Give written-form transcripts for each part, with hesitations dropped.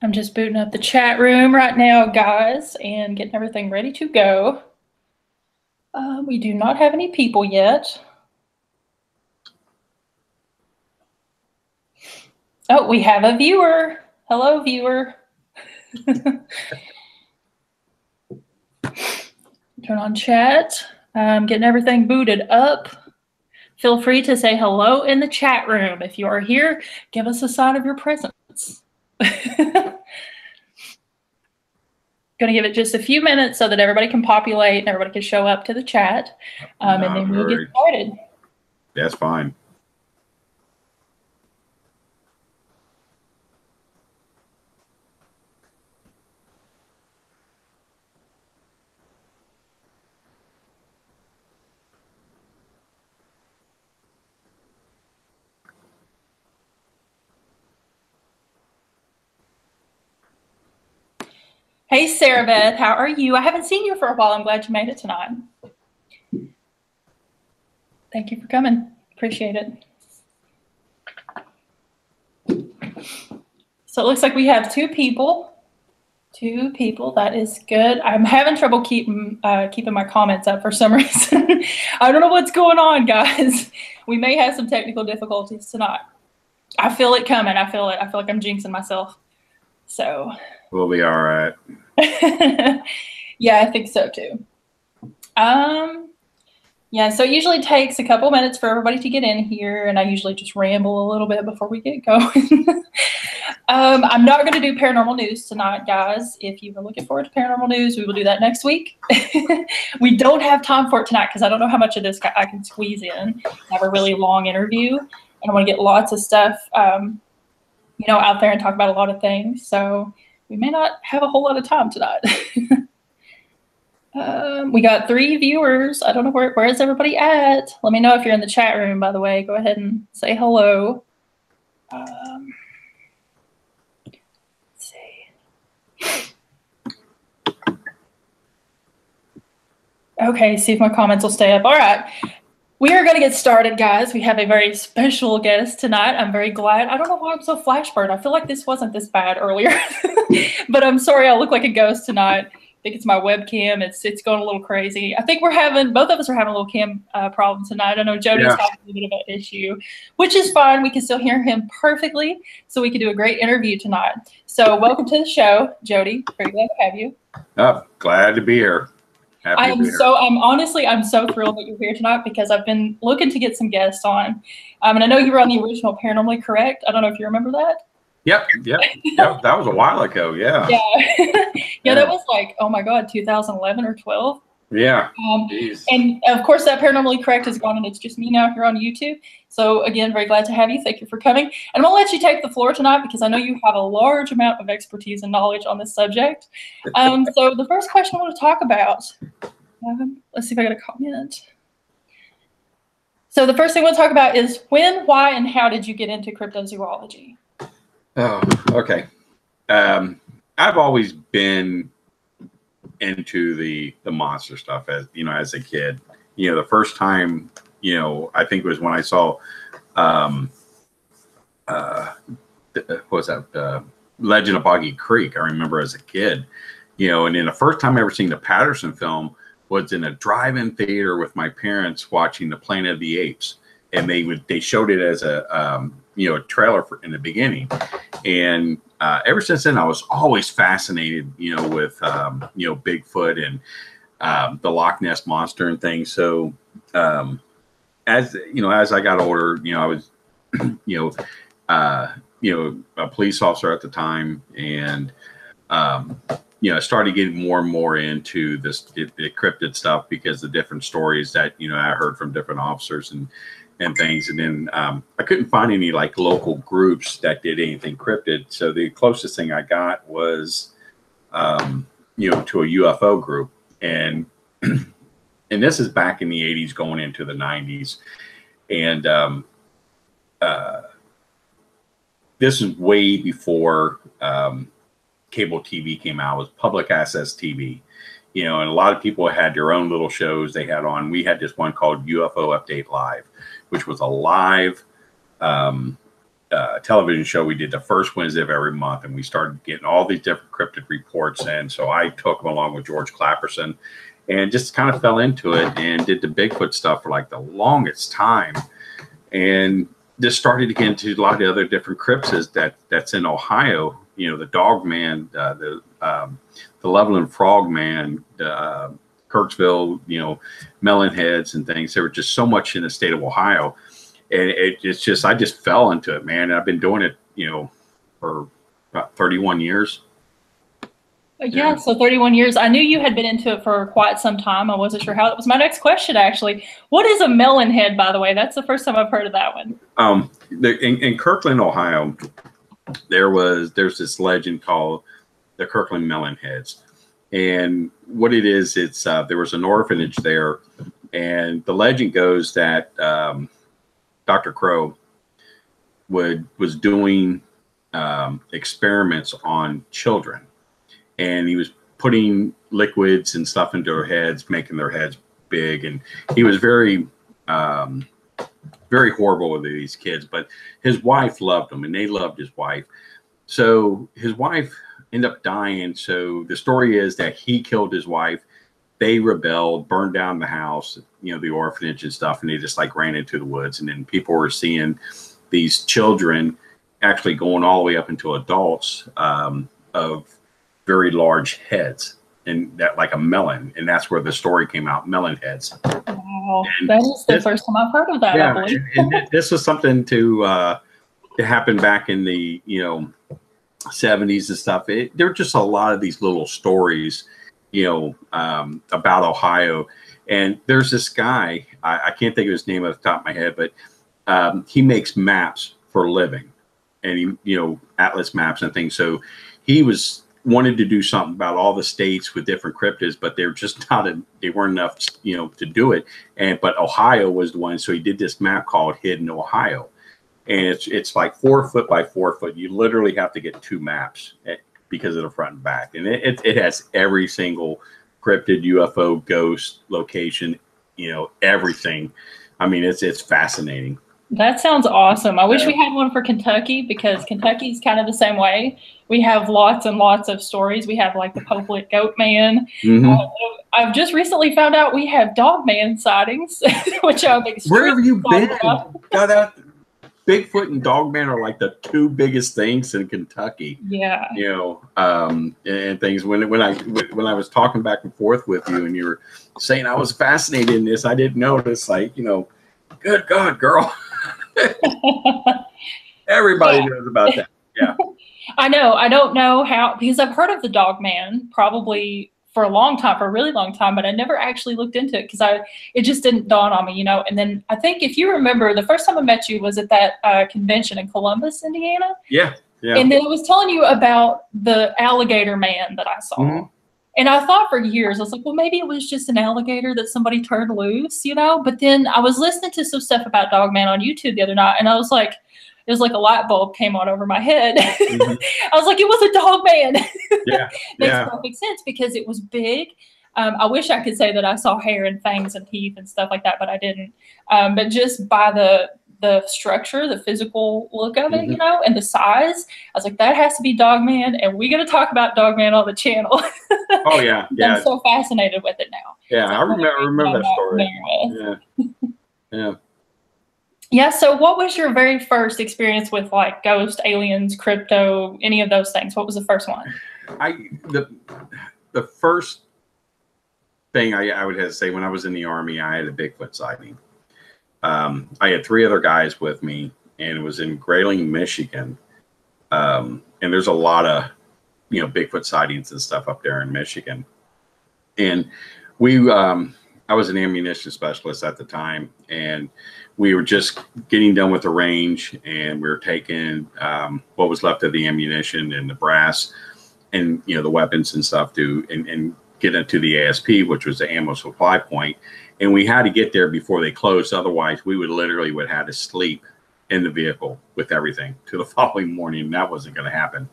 I'm just booting up the chat room right now, guys, and getting everything ready to go. We do not have any people yet. Oh, we have a viewer. Hello, viewer. Turn on chat. I'm getting everything booted up. Feel free to say hello in the chat room. If you are here, give us a sign of your presence. Going to give it just a few minutes so that everybody can populate and everybody can show up to the chat. And then we'll get started. That's fine. Hey, Sarah Beth, how are you? I haven't seen you for a while. I'm glad you made it tonight. Thank you for coming. Appreciate it. So it looks like we have two people. That is good. I'm having trouble keeping my comments up for some reason. I don't know what's going on, guys. We may have some technical difficulties tonight. I feel it coming. I feel it. I feel like I'm jinxing myself. So we'll be all right. Yeah, I think so too. Yeah, so it usually takes a couple minutes for everybody to get in here, and I usually just ramble a little bit before we get going. I'm not going to do paranormal news tonight, guys. If you were looking forward to paranormal news, we will do that next week. We don't have time for it tonight because I don't know how much of this I can squeeze in. I have a really long interview, and I want to get lots of stuff, out there and talk about a lot of things. So we may not have a whole lot of time tonight. We got 3 viewers. I don't know where is everybody at. Let me know if you're in the chat room, by the way. Go ahead and say hello. Let's see. Okay, see if my comments will stay up. All right. We are going to get started, guys. We have a very special guest tonight. I'm very glad. I don't know why I'm so flashburned. I feel like this wasn't this bad earlier. But I'm sorry I look like a ghost tonight. I think it's my webcam. It's going a little crazy. I think both of us are having a little cam problem tonight. I know Jody's having a little bit of an issue, which is fine. We can still hear him perfectly, so we can do a great interview tonight. So welcome to the show, Joedy. Very glad to have you. Oh, glad to be here. I'm so thrilled that you're here tonight because I've been looking to get some guests on. And I know you were on the original Paranormally Correct. I don't know if you remember that. Yep. That was a while ago. Yeah. Yeah, that was like, oh my God, 2011 or 12. Yeah. And of course, that Paranormally Correct is gone, and it's just me now here on YouTube. So again, very glad to have you. Thank you for coming. And I'm gonna let you take the floor tonight because I know you have a large amount of expertise and knowledge on this subject. So the first question I want to talk about, let's see if I got a comment. So the first thing we'll talk about is when, why, and how did you get into cryptozoology? Oh, okay. I've always been into the monster stuff as a kid. The first time, I think it was when I saw what was that, Legend of Boggy Creek. I remember as a kid, and then the first time I ever seen the Patterson film was in a drive-in theater with my parents watching the Planet of the Apes, and they showed it as a trailer in the beginning. And ever since then, I was always fascinated, with Bigfoot and the Loch Ness Monster and things. So as I got older, I was a police officer at the time, and I started getting more and more into the cryptid stuff because the different stories that I heard from different officers and things. And then I couldn't find any like local groups that did anything cryptid. So the closest thing I got was, to a UFO group. And this is back in the 80s going into the 90s. And this is way before cable TV came out. It was public access TV. And a lot of people had their own little shows they had on. We had this one called UFO Update Live, which was a live television show we did the first Wednesday of every month, and we started getting all these different cryptid reports in. So I took them along with George Clapperson and just kind of fell into it and did the Bigfoot stuff for like the longest time. And just started to get into a lot of the other different cryptids that's in Ohio. You know, the Dogman, the Levelland Frogman, the Kirksville, you know, Melon heads and things. There were just so much in the state of Ohio. And it's just, I just fell into it, man. And I've been doing it, you know, for about 31 years. Yeah, so 31 years. I knew you had been into it for quite some time. I wasn't sure how. That was my next question, actually. What is a melon head, by the way? That's the first time I've heard of that one. In Kirkland, Ohio, there's this legend called the Kirkland melon heads. And what it is, it's there was an orphanage there. And the legend goes that Dr. Crow was doing experiments on children, and he was putting liquids and stuff into their heads, making their heads big, and he was very very horrible with these kids. But his wife loved him, and they loved his wife. So his wife ended up dying. So the story is that he killed his wife. They rebelled, burned down the house, you know, the orphanage and stuff, and they just like ran into the woods. And then people were seeing these children actually going all the way up into adults of very large heads, and that like a melon. And that's where the story came out, melon heads. Wow, that is the first time I've heard of that. Yeah, I believe. and this was something to happen back in the 70s and stuff. There were just a lot of these little stories, about Ohio. And there's this guy, I can't think of his name off the top of my head, but he makes maps for a living, and he, atlas maps and things. So he wanted to do something about all the states with different cryptids, but they were just they weren't enough, to do it. But Ohio was the one. So he did this map called Hidden Ohio. And it's like 4 foot by 4 foot. You literally have to get 2 maps because of the front and back. And it has every single cryptid, UFO, ghost, location, everything. I mean, it's fascinating. That sounds awesome. I wish we had one for Kentucky, because Kentucky's kind of the same way. We have lots and lots of stories. We have like the Poplet Goat Man. Mm-hmm. I've just recently found out we have Dogman sightings, which I'm extremely Where have you been? about. Bigfoot and Dogman are like the 2 biggest things in Kentucky. Yeah. And things. When I was talking back and forth with you, and you were saying I was fascinated in this, I didn't notice. Like, good God, girl. Everybody knows about that. Yeah. I know. I don't know how, because I've heard of the Dogman probably for a long time, for a really long time, but I never actually looked into it because it just didn't dawn on me, And then I think, if you remember, the first time I met you was at that convention in Columbus, Indiana. Yeah. Yeah. And then I was telling you about the alligator man that I saw. Mm-hmm. And I thought for years, I was like, well, maybe it was just an alligator that somebody turned loose, But then I was listening to some stuff about Dogman on YouTube the other night, and I was like, it was like a light bulb came on over my head. Mm-hmm. I was like, it was a Dogman. Yeah. Makes perfect sense, because it was big. I wish I could say that I saw hair and fangs and teeth and stuff like that, but I didn't. But just by the structure, the physical look of it, mm-hmm. And the size, I was like, that has to be Dogman, and we're going to talk about Dogman on the channel. Oh, yeah. Yeah. I'm so fascinated with it now. Yeah, so I remember that story. Yeah. Yeah. Yeah, so what was your very first experience with like ghost, aliens, crypto, any of those things? What was the first one? The first thing I would have to say, when I was in the Army, I had a Bigfoot sighting. I had 3 other guys with me, and it was in Grayling, Michigan. And there's a lot of, Bigfoot sightings and stuff up there in Michigan. And I was an ammunition specialist at the time, and we were just getting done with the range, and we were taking what was left of the ammunition and the brass and, the weapons and stuff and get into the ASP, which was the ammo supply point. And we had to get there before they closed. Otherwise, we would have to sleep in the vehicle with everything to the following morning. And that wasn't going to happen.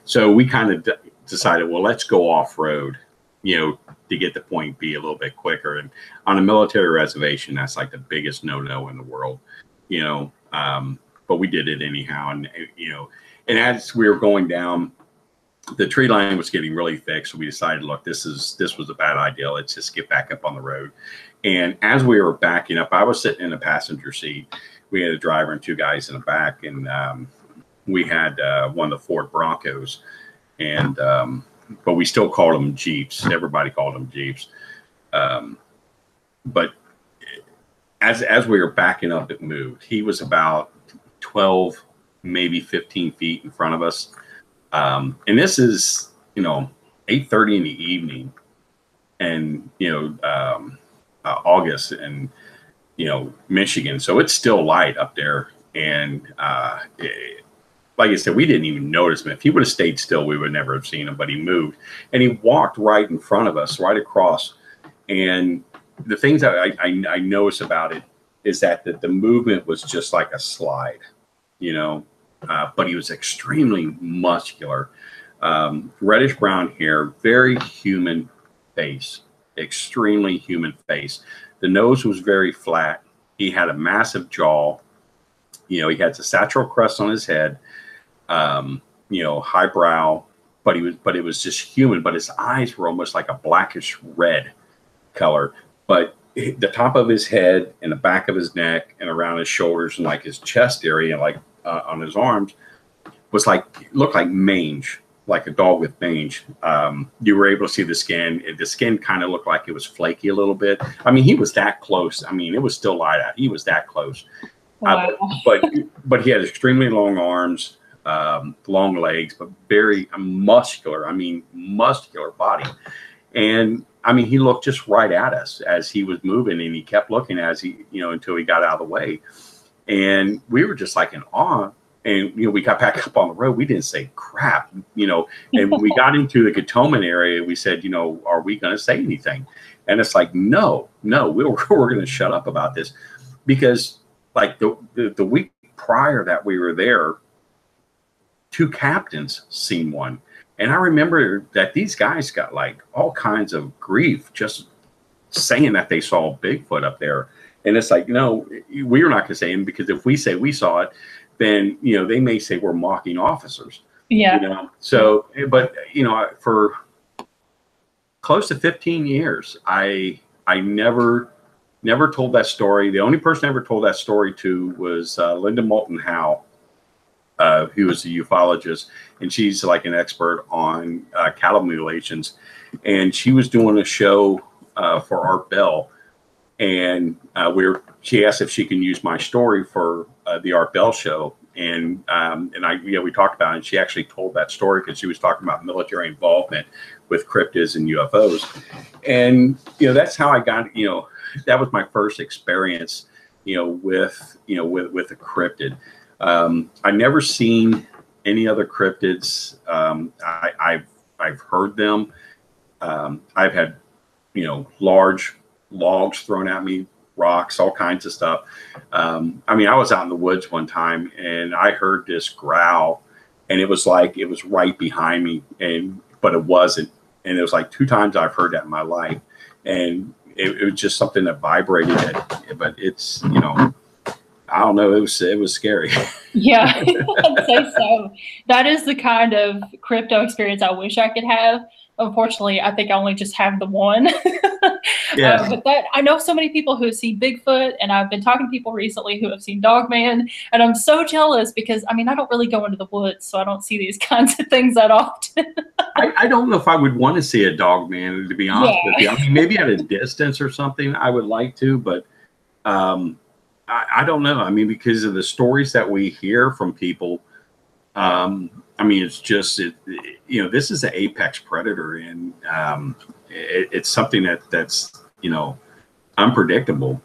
So we kind of decided, well, let's go off-road, to get to point B a little bit quicker. And on a military reservation, that's like the biggest no-no in the world, but but we did it anyhow. And, and as we were going down, the tree line was getting really thick. So we decided, look, this was a bad idea. Let's just get back up on the road. And as we were backing up, I was sitting in the passenger seat. We had a driver and two guys in the back, and we had one of the Ford Broncos, and but we still called them Jeeps. Everybody called them Jeeps. But as we were backing up, it moved. He was about 12, maybe 15 feet in front of us. And this is, 8:30 in the evening, and, August, and, Michigan. So it's still light up there. And like I said, we didn't even notice him. If he would have stayed still, we would never have seen him, but he moved. And he walked right in front of us, right across. And the things that I noticed about it is that the movement was just like a slide, but he was extremely muscular, reddish brown hair, very human face, extremely human face. The nose was very flat. He had a massive jaw. He had the satchel crest on his head, high brow, but it was just human. But his eyes were almost like a blackish red color. But the top of his head and the back of his neck and around his shoulders and like his chest area, like on his arms, was looked like mange, like a dog with mange. You were able to see the skin. The skin kind of looked like it was flaky a little bit. I mean, he was that close. I mean, it was still light out. He was that close. Wow. But he had extremely long arms, long legs, but very muscular. I mean, muscular body. And I mean, he looked just right at us as he was moving, and he kept looking as he, until he got out of the way. And we were just like in awe. And, we got back up on the road. We didn't say crap, and when we got into the Gatoman area, we said, are we going to say anything? And it's like, no, we're going to shut up about this, because like the week prior that we were there, two captains seen one. And I remember that these guys got like all kinds of grief just saying that they saw Bigfoot up there. And it's like, no, we're not going to say him, because if we say we saw it, then, they may say we're mocking officers. Yeah. So, but, for close to 15 years, I never told that story. The only person I ever told that story to was Linda Moulton Howe, who was a ufologist, and she's like an expert on cattle mutilations. And she was doing a show for Art Bell, and she asked if she can use my story for the Art Bell show. And we talked about it, and she actually told that story because she was talking about military involvement with cryptids and UFOs. And, that's how I got, that was my first experience, with a cryptid. I never seen any other cryptids. I've heard them. I've had, large logs thrown at me, rocks, all kinds of stuff. I mean, I was out in the woods one time, and I heard this growl, and it was like it was right behind me, but it wasn't. And it was like 2 times I've heard that in my life, and it was just something that vibrated. But it's, I don't know. It was scary. Yeah, I'd say so. That is the kind of crypto experience I wish I could have. Unfortunately, I think I only just have the one. Yeah. But I know so many people who have seen Bigfoot, and I've been talking to people recently who have seen Dogman, and I'm so jealous because, I mean, I don't really go into the woods, so I don't see these kinds of things that often. I don't know if I would want to see a Dogman, to be honest with you. I mean, maybe at a distance or something, I would like to, but I don't know. I mean, because of the stories that we hear from people, I mean, it's just, this is an apex predator, and it's something that's, unpredictable.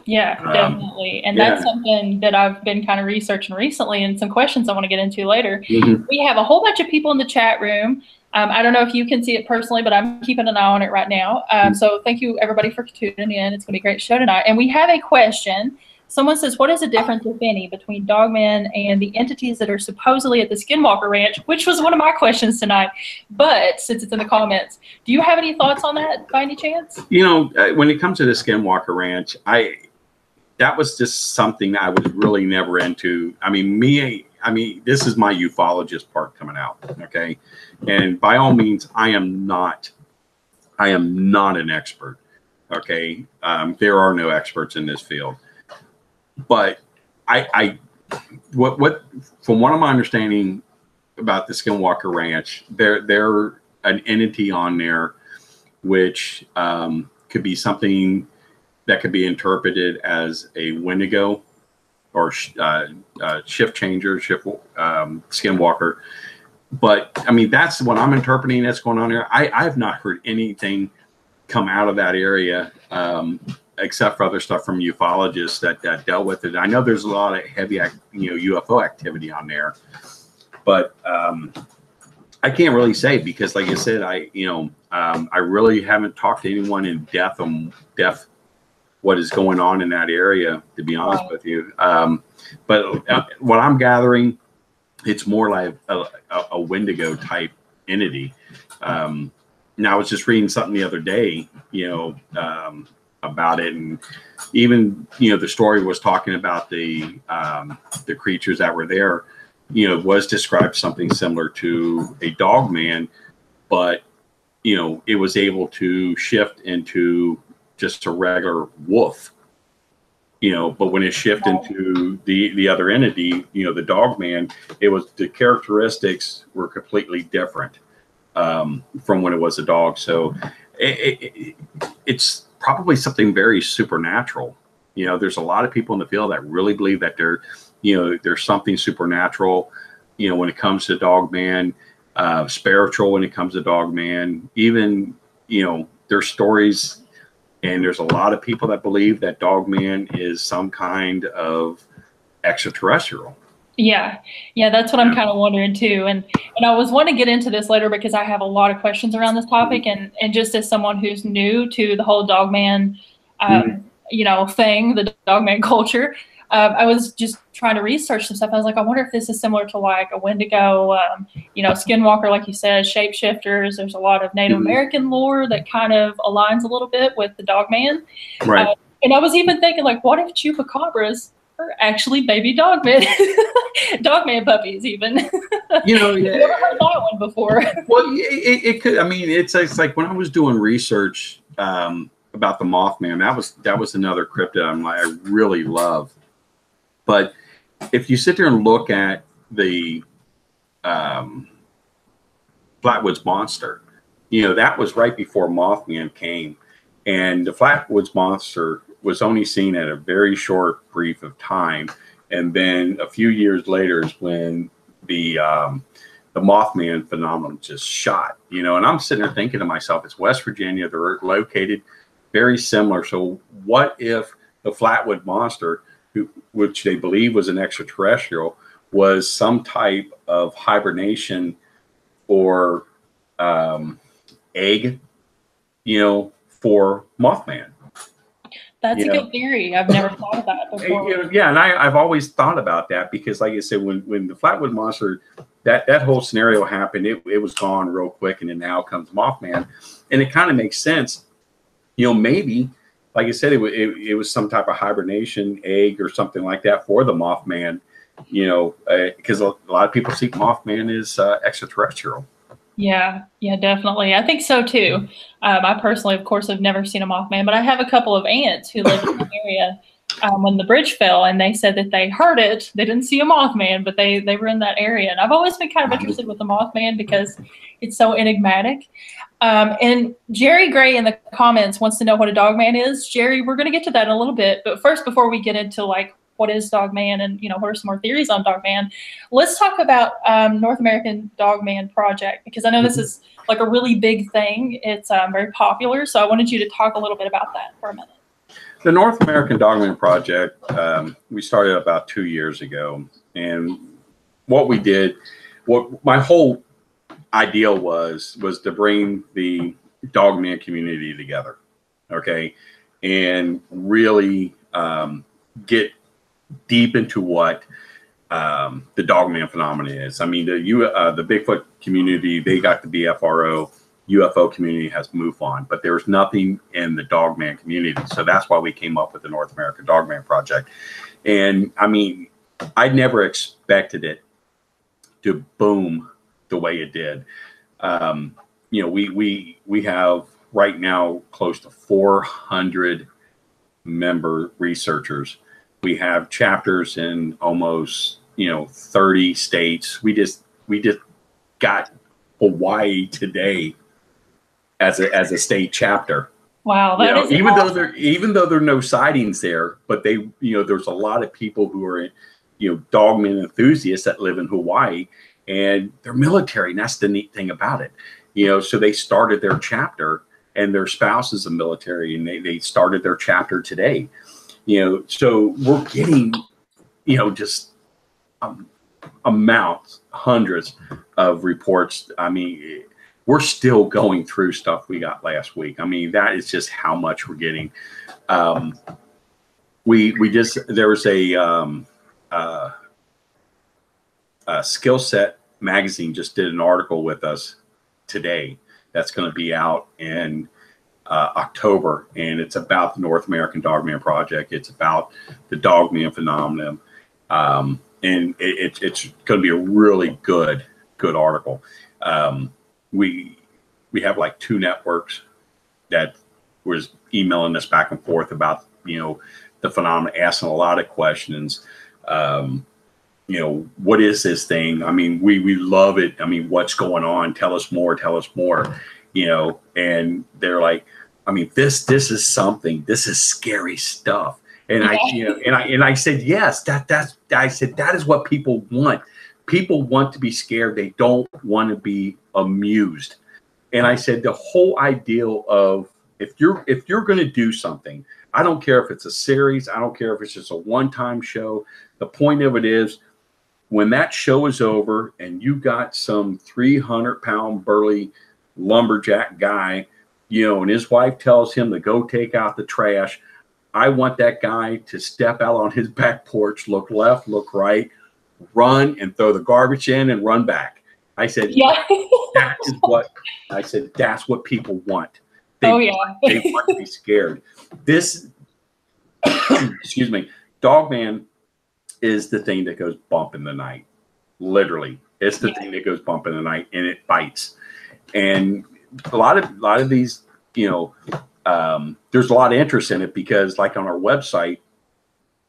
Yeah, definitely. And that's something that I've been kind of researching recently, and some questions I want to get into later. Mm-hmm. We have a whole bunch of people in the chat room. I don't know if you can see it personally, but I'm keeping an eye on it right now. So thank you, everybody, for tuning in. It's going to be a great show tonight. And we have a question. Someone says, what is the difference, if any, between Dogman and the entities that are supposedly at the Skinwalker Ranch, which was one of my questions tonight. But since it's in the comments, do you have any thoughts on that by any chance? When it comes to the Skinwalker Ranch, that was just something I was really never into. I mean, this is my ufologist part coming out. Okay. And by all means, I am not an expert. Okay. There are no experts in this field, but what from what I'm understanding about the Skinwalker Ranch, they're an entity on there, which could be something that could be interpreted as a Wendigo or shift changer, Skinwalker. But I mean, that's what I'm interpreting that's going on there. I have not heard anything come out of that area, except for other stuff from ufologists that dealt with it. I know there's a lot of heavy, UFO activity on there, but I can't really say because, like I said, I really haven't talked to anyone in depth what is going on in that area, to be honest with you. But what I'm gathering, it's more like a Wendigo type entity. Now I was just reading something the other day, about it, and even the story was talking about the creatures that were there. Was described something similar to a dogman, but it was able to shift into just a regular wolf. But when it shifted into the other entity, the dogman, the characteristics were completely different from when it was a dog. So it's probably something very supernatural. There's a lot of people in the field that really believe that there's something supernatural, when it comes to dogman, spiritual when it comes to dogman. Even, there's stories, and there's a lot of people that believe that dogman is some kind of extraterrestrial. Yeah, that's what I'm kind of wondering too. And I was wanting to get into this later because I have a lot of questions around this topic. And just as someone who's new to the whole dogman, thing, the dogman culture, I was just trying to research some stuff. I was like, I wonder if this is similar to like a Wendigo, Skinwalker, like you said, shapeshifters. There's a lot of Native American lore that kind of aligns a little bit with the dogman. Right. And I was even thinking, like, what if chupacabras are actually baby dogmen, dogman puppies even? Yeah. I've never heard that one before. Well, it could. I mean, it's like when I was doing research about the Mothman, that was another cryptid I really love. But if you sit there and look at the Flatwoods Monster, that was right before Mothman came, and the Flatwoods Monster was only seen at a very short brief of time, and then a few years later is when the Mothman phenomenon just shot. And I'm sitting there thinking to myself, it's West Virginia, they're located very similar. So what if the Flatwood Monster, which they believe was an extraterrestrial, was some type of hibernation or egg, for Mothman? That's a good theory. I've never thought of that before. Yeah, and I've always thought about that because, like I said, when the Flatwood Monster, that whole scenario happened, it was gone real quick, and then now comes Mothman, and it kind of makes sense. Maybe, like I said, it was some type of hibernation egg or something like that for the Mothman, because a lot of people see Mothman as extraterrestrial. Yeah, definitely. I think so too. I personally, of course, have never seen a Mothman, but I have a couple of aunts who live in the area when the bridge fell, and they said that they heard it. They didn't see a Mothman, but they were in that area. And I've always been kind of interested with the Mothman because it's so enigmatic. And Jerry Gray in the comments wants to know what a dogman is. Jerry, we're going to get to that in a little bit. But first, before we get into like what is Dogman and what are some more theories on Dogman, let's talk about North American Dogman Project, because I know this is like a really big thing. It's very popular. So I wanted you to talk a little bit about that for a minute. The North American Dogman Project, we started about 2 years ago. And what we did, what my whole idea was to bring the dogman community together, okay, and really get deep into what the dogman phenomenon is. I mean, the Bigfoot community, they got the BFRO, UFO community has moved on, but there's nothing in the Dogman community. So that's why we came up with the North American Dogman Project. And I mean, I never expected it to boom the way it did. You know, we have right now close to 400 member researchers. We have chapters in almost, you know, 30 states. We just got Hawaii today as a state chapter. Wow, that is even awesome. though there are no sightings there, but they, you know, there's a lot of people who are, you know, dogman enthusiasts that live in Hawaii, and they're military, and that's the neat thing about it. You know, so they started their chapter, and their spouse is a military, and they started their chapter today. You know, so we're getting, you know, just amounts, hundreds of reports. I mean, we're still going through stuff we got last week. I mean, that is just how much we're getting. We just, there was a Skill Set magazine just did an article with us today that's going to be out in October, and it's about the North American Dogman Project. It's about the Dogman phenomenon, and it's going to be a really good article. We have like 2 networks that was emailing us back and forth about, you know, the phenomenon, asking a lot of questions. You know, what is this thing? I mean, we love it. I mean, what's going on? Tell us more. Tell us more. You know, and they're like, I mean, this is something. This is scary stuff. And I, you know, and I said, yes, I said that is what people want. People want to be scared. They don't want to be amused. And I said the whole ideal of if you're going to do something, I don't care if it's a series. I don't care if it's just a one-time show. The point of it is, when that show is over and you got some 300-pound burly lumberjack guy, you know, and his wife tells him to go take out the trash, I want that guy to step out on his back porch, look left, look right, run and throw the garbage in and run back. I said, Yeah. that is what I said. That's what people want. They want to be scared. This, excuse me, Dogman is the thing that goes bump in the night. Literally, it's the thing that goes bump in the night, and it bites. And a lot of these, you know, there's a lot of interest in it because, like on our website,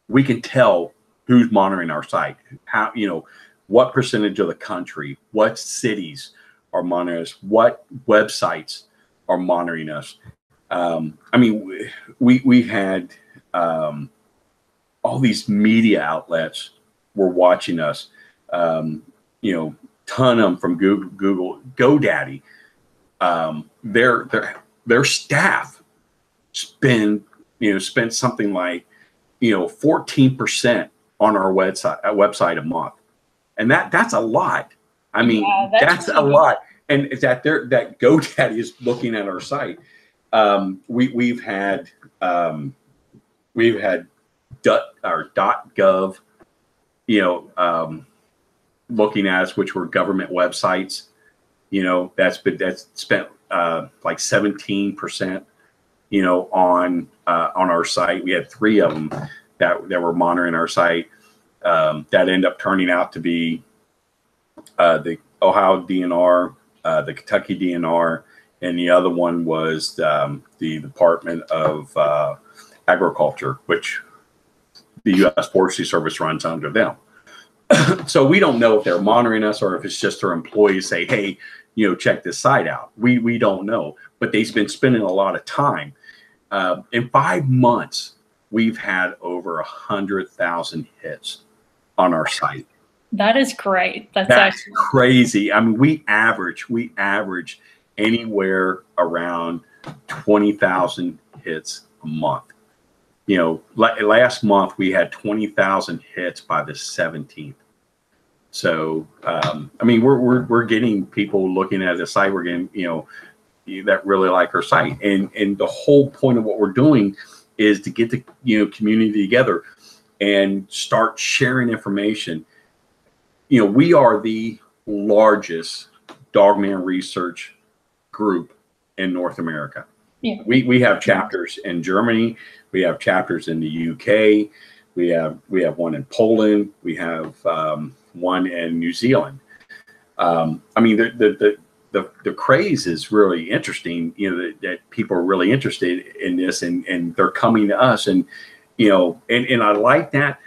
we can tell who's monitoring our site, how, you know, what percentage of the country, what cities are monitoring us, what websites are monitoring us. I mean, we had all these media outlets were watching us. You know, ton of them from Google, GoDaddy. Their staff spent something like, you know, 14% on our website a month, and that's a lot. I mean, that's a lot. And it's that GoDaddy is looking at our site. We've had .gov, you know, looking at us, which were government websites. You know, that's spent like 17%, you know, on our site. We had 3 of them that were monitoring our site. That ended up turning out to be the Ohio DNR, the Kentucky DNR, and the other one was the Department of Agriculture, which the U.S. Forestry Service runs under them. So we don't know if they're monitoring us or if it's just their employees say, hey, you know, check this site out. We don't know, but they've been spending a lot of time. In 5 months, we've had over 100,000 hits on our site. That is great. That's actually crazy. I mean, we average anywhere around 20,000 hits a month. You know, last month we had 20,000 hits by the 17th. So, I mean, we're getting people looking at the site. We're getting, you know, that really like our site, and the whole point of what we're doing is to get the, you know, community together and start sharing information. You know, we are the largest dogman research group in North America. Yeah. We have chapters in Germany. We have chapters in the UK. We have one in Poland. We have one in New Zealand. I mean, the craze is really interesting. You know, that people are really interested in this, and they're coming to us, and you know, and I like that.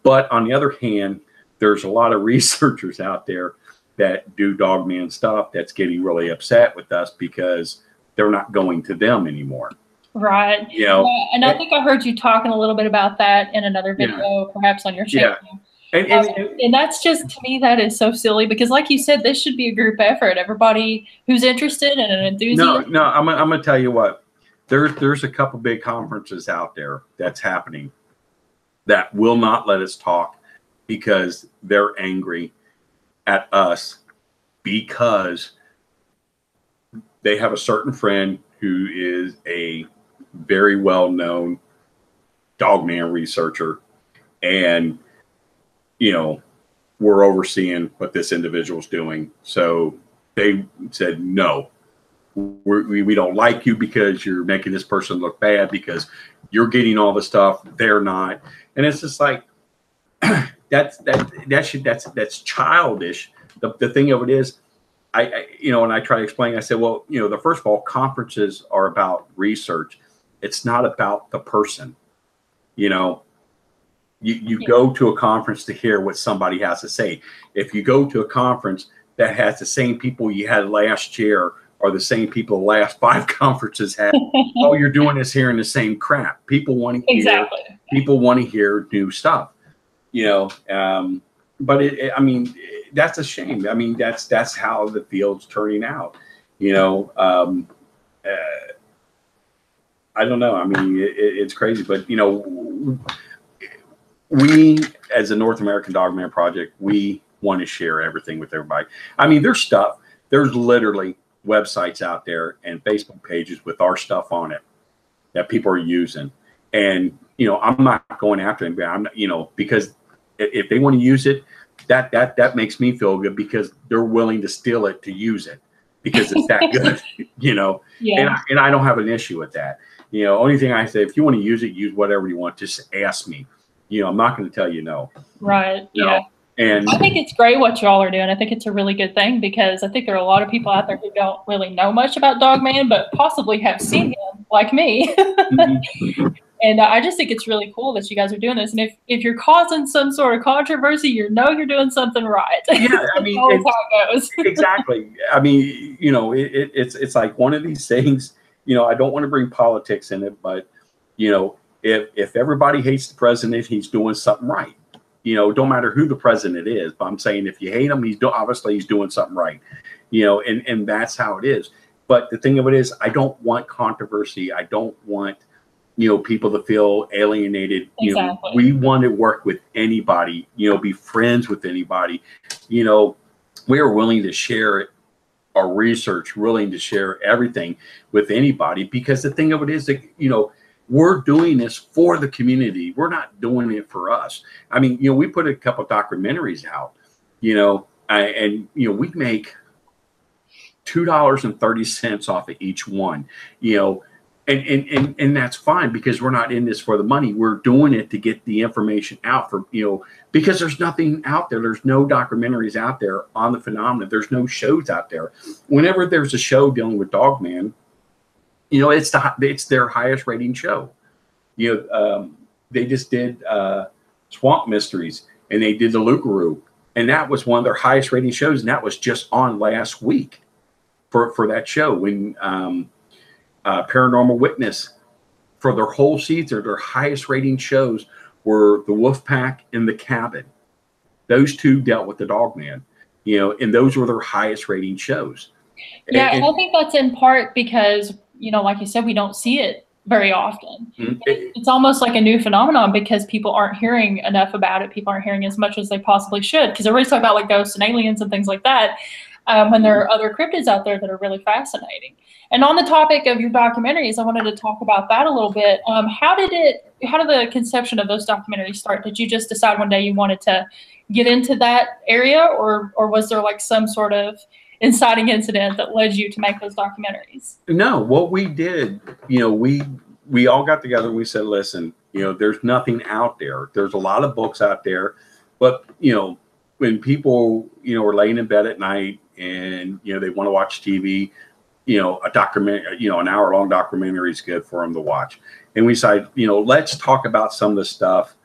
But on the other hand, there's a lot of researchers out there that do Dogman stuff that's getting really upset with us because they're not going to them anymore. Right. You know, yeah, and I think I heard you talking a little bit about that in another video, perhaps on your channel. Yeah. And that's just, to me, that is so silly because, like you said, this should be a group effort. Everybody who's interested and an enthusiast. No, I'm gonna tell you what. There's a couple big conferences out there that's happening that will not let us talk because they're angry at us because they have a certain friend who is a very well-known Dogman researcher, and you know, we're overseeing what this individual's doing. So they said, no, we don't like you because you're making this person look bad because you're getting all the stuff they're not. And it's just like, that's childish. The thing of it is, I you know, and I try to explain, I said, well, you know, the first of all, conferences are about research. It's not about the person. You know, you go to a conference to hear what somebody has to say. If you go to a conference that has the same people you had last year or the same people the last 5 conferences had, all you're doing is hearing the same crap. People want to hear, people want to hear new stuff, you know. But I mean, that's a shame. I mean, that's how the field's turning out, you know. I don't know. I mean, it's crazy, but you know, we as a North American Dogman Project, we want to share everything with everybody. I mean, there's literally websites out there and Facebook pages with our stuff on it that people are using. And, you know, I'm not going after anybody. I'm not, you know, because if they want to use it, that makes me feel good because they're willing to steal it to use it because it's that good, you know. Yeah. And I don't have an issue with that. You know, only thing I say, if you want to use it, use whatever you want. Just ask me. You know, I'm not going to tell you no. Right. You yeah. know? And I think it's great what y'all are doing. I think it's a really good thing because I think there are a lot of people out there who don't really know much about Dogman, but possibly have seen him, like me. Mm-hmm. And I just think it's really cool that you guys are doing this. And if you're causing some sort of controversy, you know you're doing something right. Yeah, I mean, that's how it goes. Exactly. I mean, you know, it's like one of these things. You know, I don't want to bring politics in it, but you know, if everybody hates the president, he's doing something right. You know, don't matter who the president is, but I'm saying if you hate him, obviously he's doing something right. You know, and that's how it is. But the thing of it is, I don't want controversy. I don't want, you know, people to feel alienated. You know, we want to work with anybody, you know, be friends with anybody. You know, we are willing to share our research, willing to share everything with anybody, because the thing of it is that, you know, we're doing this for the community. We're not doing it for us. I mean, you know, we put a couple of documentaries out, you know, and, you know, we make $2.30 off of each one, you know, and that's fine because we're not in this for the money. We're doing it to get the information out for, you know, because there's nothing out there. There's no documentaries out there on the phenomenon. There's no shows out there. Whenever there's a show dealing with Dogman, you know, it's their highest rating show. You know, they just did Swamp Mysteries, and they did the Lugaroo, and that was one of their highest rating shows, and that was just on last week for that show. When Paranormal Witness, for their whole season, their highest rating shows were the Wolfpack and the Cabin. Those two dealt with the Dogman, you know, and those were their highest rating shows. Yeah, and I think that's in part because, you know, like you said, we don't see it very often. It's almost like a new phenomenon because people aren't hearing enough about it. People aren't hearing as much as they possibly should, because everybody's talking about like ghosts and aliens and things like that, when there are other cryptids out there that are really fascinating. And on the topic of your documentaries, I wanted to talk about that a little bit. How did the conception of those documentaries start? Did you just decide one day you wanted to get into that area, or was there like some sort of inciting incident that led you to make those documentaries? No, what we did, we all got together and we said, listen, there's nothing out there. There's a lot of books out there, but when people, are laying in bed at night and, they want to watch TV, a documentary, an hour-long documentary is good for them to watch. And we decided, let's talk about some of the stuff,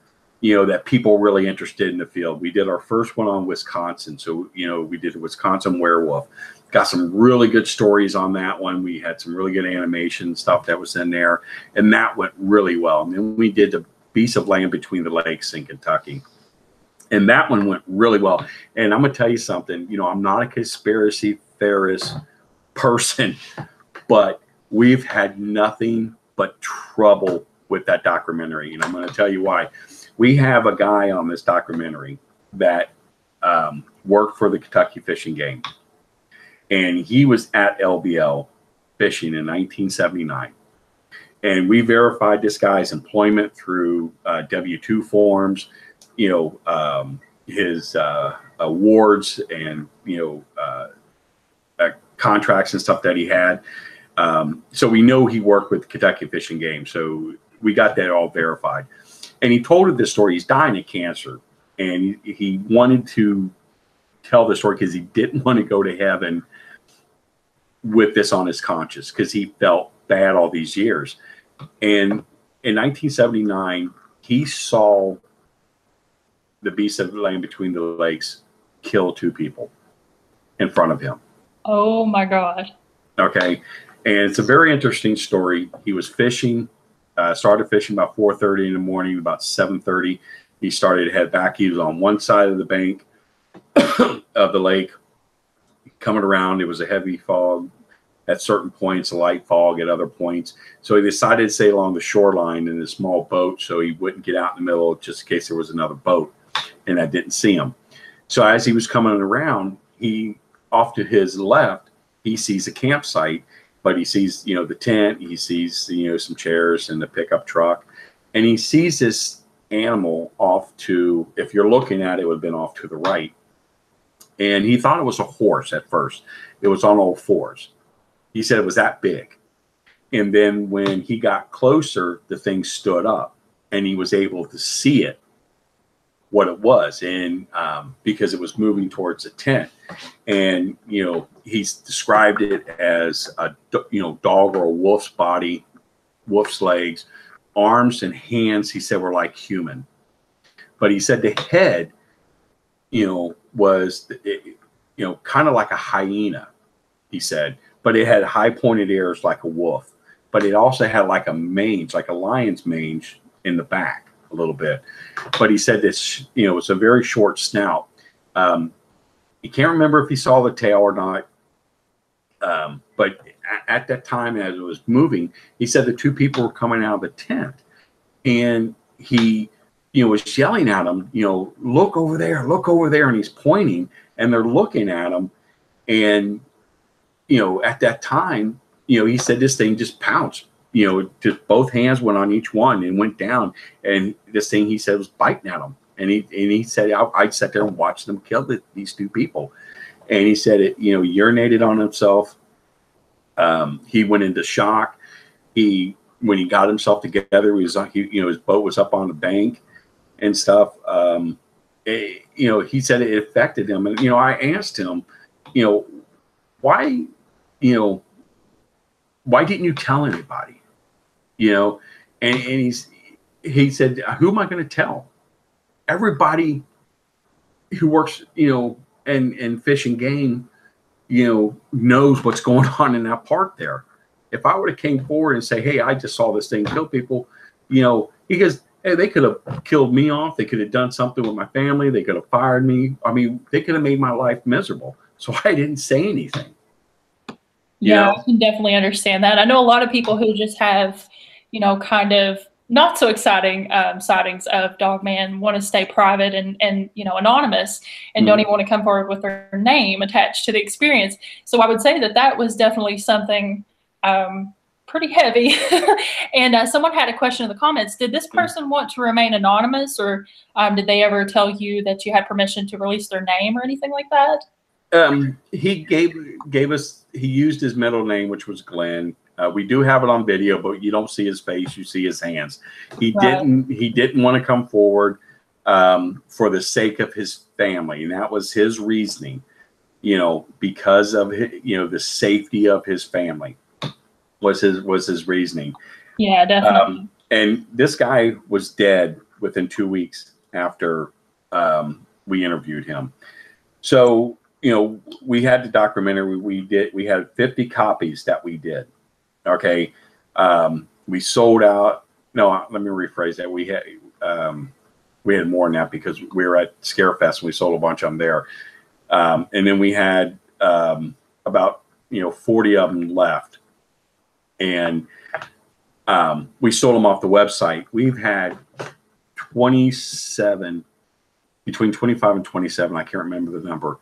that people are really interested in the field. We did our first one on Wisconsin. So, we did the Wisconsin werewolf. Got some really good stories on that one. We had some really good animation stuff that was in there, and that went really well. And then we did the Beasts of Land Between the Lakes in Kentucky. And that one went really well. And I'm going to tell you something, I'm not a conspiracy theorist person, but we've had nothing but trouble with that documentary. And I'm going to tell you why. We have a guy on this documentary that worked for the Kentucky Fish and Game. And he was at LBL fishing in 1979. And we verified this guy's employment through W-2 forms, his awards and, contracts and stuff that he had. So we know he worked with Kentucky Fish and Game. So we got that all verified. And he told this story. He's dying of cancer. And he wanted to tell the story because he didn't want to go to heaven with this on his conscience because he felt bad all these years. And in 1979, he saw the Beast of Land Between the Lakes kill 2 people in front of him. Oh my God. Okay. And it's a very interesting story. He was fishing, started fishing about 4:30 in the morning. About 7:30, he started to head back. He was on one side of the bank of the lake. Coming around, it was a heavy fog at certain points, a light fog at other points. So he decided to stay along the shoreline in a small boat so he wouldn't get out in the middle just in case there was another boat. And I didn't see him. So as he was coming around, he off to his left, he sees a campsite, but he sees, the tent, he sees, some chairs and the pickup truck. And he sees this animal off to, if you're looking at it, it would have been off to the right. And he thought it was a horse at first. It was on all 4s. He said it was that big. And then when he got closer, the thing stood up and he was able to see it, what it was. And because it was moving towards the tent. And, he's described it as a, dog or a wolf's body, wolf's legs, arms and hands, he said, were like human. But he said the head, was, kind of like a hyena, he said, but it had high pointed ears like a wolf, but it also had like a mange, like a lion's mange in the back a little bit. But he said this, it's a very short snout. He can't remember if he saw the tail or not. But at that time, as it was moving, he said the 2 people were coming out of the tent and he, was yelling at them, look over there, look over there. And he's pointing and they're looking at him. And, at that time, he said this thing just pounced, just both hands went on each one and went down. And this thing, he said, was biting at him. And he said, I'd sat there and watched them kill these 2 people. And he said it, urinated on himself. He went into shock. When he got himself together, his boat was up on the bank and stuff. He said it affected him. And, I asked him, why didn't you tell anybody? And he said, who am I going to tell? Everybody who works, and fish and game, knows what's going on in that park there. If I would have came forward and say, hey, I just saw this thing kill people, because hey, they could have killed me off. They could have done something with my family. They could have fired me. I mean, they could have made my life miserable. So I didn't say anything. Yeah, I can definitely understand that. I know a lot of people who just have, kind of not so exciting sightings of Dogman, want to stay private and anonymous, and don't even want to come forward with their name attached to the experience. So I would say that was definitely something pretty heavy. And someone had a question in the comments. Did this person want to remain anonymous, or did they ever tell you that you had permission to release their name or anything like that? He gave us. He used his middle name, which was Glenn. We do have it on video, but you don't see his face; you see his hands. He didn't want to come forward for the sake of his family, and that was his reasoning. You know, because of the safety of his family was his reasoning. Yeah, definitely. And this guy was dead within 2 weeks after we interviewed him. So, we had the documentary. We had 50 copies that we did. Okay. We sold out. No, let me rephrase that. We had more than that because we were at Scarefest and we sold a bunch of them there. And then we had about 40 of them left. And we sold them off the website. We've had 27, between 25 and 27, I can't remember the number,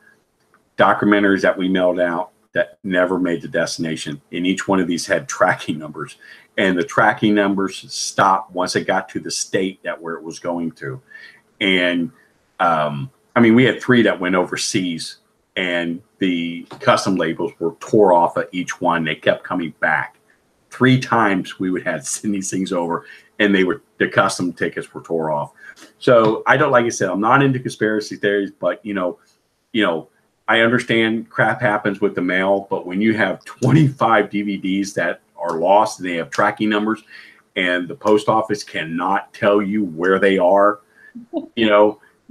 documentaries that we mailed out that never made the destination. And each one of these had tracking numbers. And the tracking numbers stopped once it got to the state where it was going to. And we had 3 that went overseas, and the custom labels were tore off of each one. They kept coming back. 3 times we would have send these things over, and the custom tickets were tore off. So I don't, like I said, I'm not into conspiracy theories, but I understand crap happens with the mail, but when you have 25 DVDs that are lost and they have tracking numbers, and the post office cannot tell you where they are,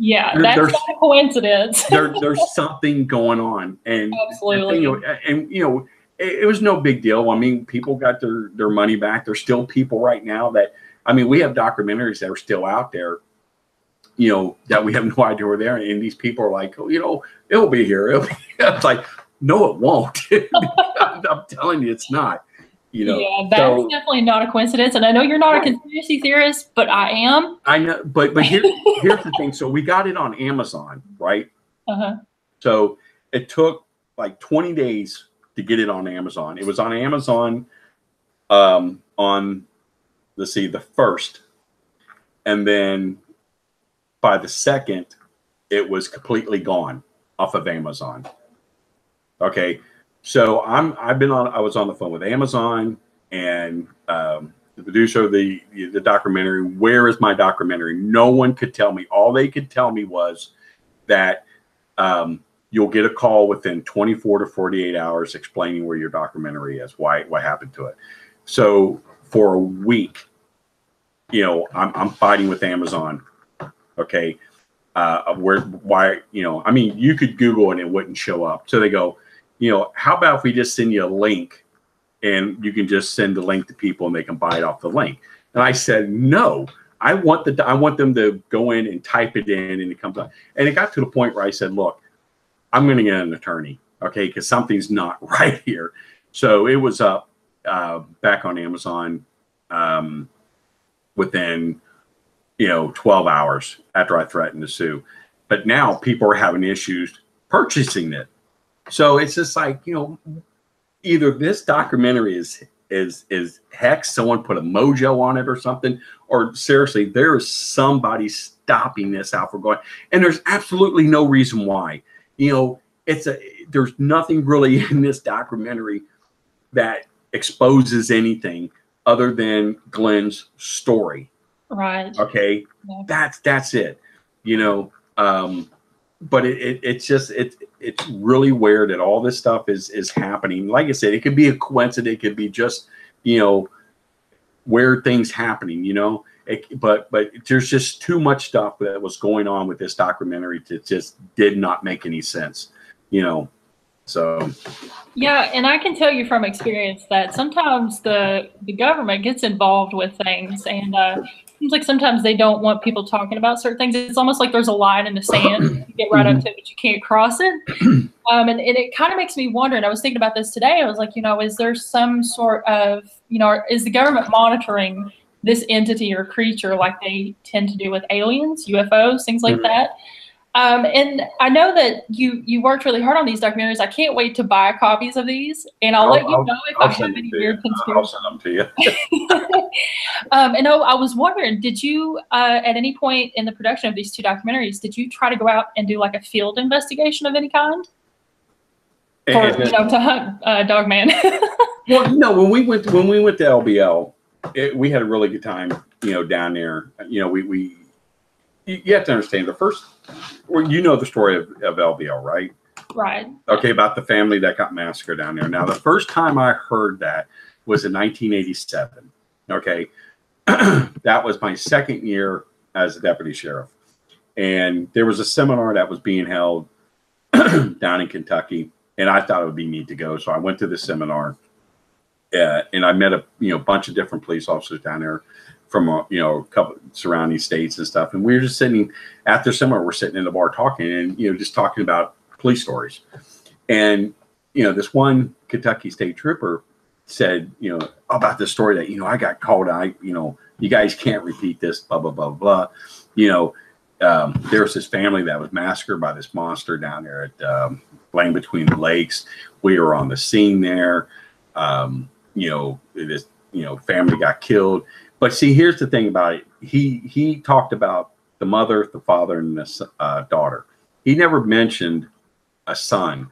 yeah, that's not a coincidence. there's something going on, and absolutely, it was no big deal. I mean, people got their money back. There's still people right now that, we have documentaries that are still out there, that we have no idea where they're, and these people are like, it'll be here. It's like, no, it won't. I'm telling you, it's not. Yeah, that's definitely not a coincidence. And I know you're not a conspiracy theorist, but I am. I know, but here's the thing. So we got it on Amazon, right? Uh-huh. So it took like 20 days to get it on Amazon. It was on Amazon on the 1st, and then by the 2nd, it was completely gone off of Amazon. Okay. So I was on the phone with Amazon and the producer of the documentary. Where is my documentary? No one could tell me. All they could tell me was that you'll get a call within 24 to 48 hours explaining where your documentary is, what happened to it. So for a week, I'm fighting with Amazon. Okay. You could Google and it wouldn't show up. So they go, how about if we just send you a link and you can just send the link to people and they can buy it off the link? And I said, no, I want them to go in and type it in and it comes up. And it got to the point where I said, look, I'm going to get an attorney. Okay. Because something's not right here. So it was up back on Amazon within 12 hours after I threatened to sue. But now people are having issues purchasing it. So it's just like, either this documentary is hex, someone put a mojo on it or something, or seriously, there is somebody stopping this out from going. And there's absolutely no reason why. There's nothing really in this documentary that exposes anything other than Glenn's story. Right. Okay. Yeah. That's it. But it's really weird that all this stuff is happening. Like I said, it could be a coincidence. It could be just, weird things happening, but there's just too much stuff that was going on with this documentary that just did not make any sense, so. Yeah. And I can tell you from experience that sometimes the government gets involved with things, and seems like sometimes they don't want people talking about certain things. It's almost like there's a line in the sand. You get right up to it, but you can't cross it. And it kind of makes me wonder, and I was thinking about this today. I was like, is there some sort of, is the government monitoring this entity or creature like they tend to do with aliens, UFOs, things like that? And I know that you worked really hard on these documentaries. I can't wait to buy copies of these, and I'll let you know if I have any weird conspiracy. I'll send them to you. And I was wondering, did you, at any point in the production of these 2 documentaries, did you try to go out and do like a field investigation of any kind? for to hunt Dogman. Well, no, when we went to LBL, we had a really good time, down there. You have to understand the first, the story of LBL, right? Right. Okay, about the family that got massacred down there. Now, the first time I heard that was in 1987. Okay, that was my second year as a deputy sheriff, and there was a seminar that was being held down in Kentucky, and I thought it would be neat to go, so I went to the seminar, and I met a bunch of different police officers down there from a couple surrounding states and stuff, and we were just sitting after seminar. We're sitting in the bar talking, and just talking about police stories, and this one Kentucky state trooper said about this story that I got called out, you guys can't repeat this, blah blah blah blah. There was this family that was massacred by this monster down there at laying between the lakes. We were on the scene there. This family got killed. But see, here's the thing about it. He talked about the mother, the father, and the daughter. He never mentioned a son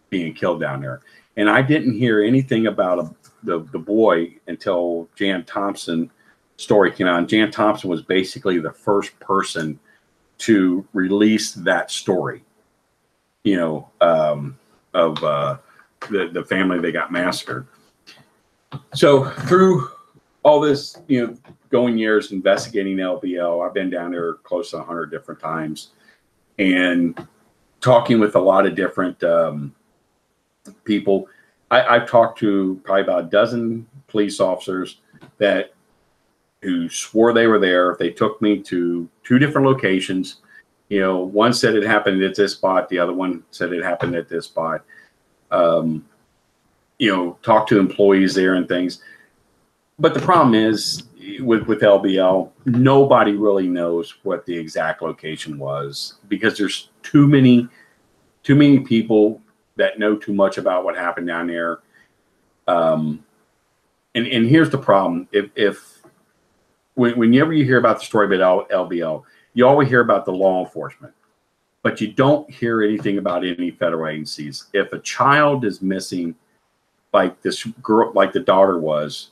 being killed down there. And I didn't hear anything about the boy until Jan Thompson story came out. And Jan Thompson was basically the first person to release that story, of the family that got massacred. So through all this, going years investigating LBL, I've been down there close to 100 different times and talking with a lot of different people. I've talked to probably about a dozen police officers who swore they were there. They took me to 2 different locations. One said it happened at this spot. The other one said it happened at this spot. Talk to employees there and things. But the problem is with LBL, nobody really knows what the exact location was because there's too many people that know too much about what happened down there. And here's the problem. Whenever you hear about the story about LBL, you always hear about the law enforcement, but you don't hear anything about any federal agencies. If a child is missing, like this girl, like the daughter was,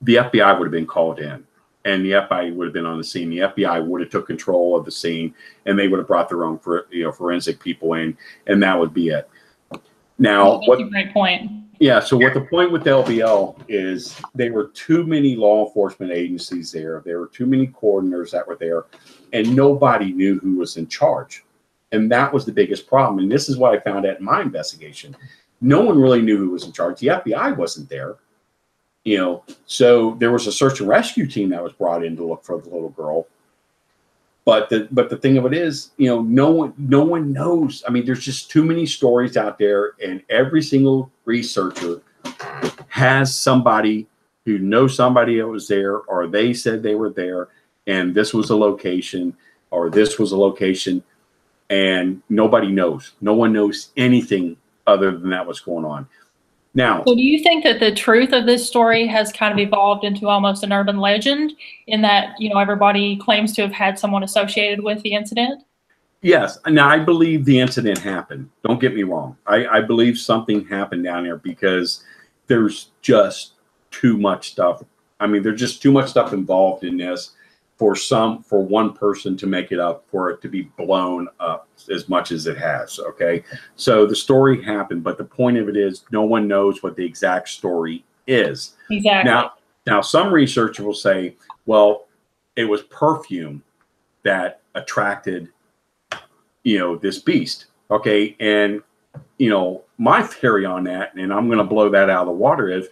the FBI would have been called in, and the FBI would have been on the scene. The FBI would have took control of the scene, and they would have brought their own forensic people in, and that would be it. Now, that's a great point. Yeah, so what the point with LBL is there were too many law enforcement agencies there. There were too many coordinators that were there, and nobody knew who was in charge. And that was the biggest problem. And this is what I found out in my investigation. No one really knew who was in charge. The FBI wasn't there. So there was a search and rescue team that was brought in to look for the little girl. But the thing of it is, no one knows. I mean, there's just too many stories out there, and every single researcher has somebody who knows somebody that was there, or they said they were there, and this was a location, or this was a location, and nobody knows. No one knows anything other than that what's going on. Now, so do you think that the truth of this story has kind of evolved into almost an urban legend in that, everybody claims to have had someone associated with the incident? Yes. Now, I believe the incident happened. Don't get me wrong. I believe something happened down there because there's just too much stuff. I mean, there's just too much stuff involved in this for one person to make it up, for it to be blown up as much as it has. Okay. So the story happened, but the point of it is no one knows what the exact story is. Exactly. Now some researchers will say, well, it was perfume that attracted, this beast. Okay. And, my theory on that, and I'm going to blow that out of the water, is,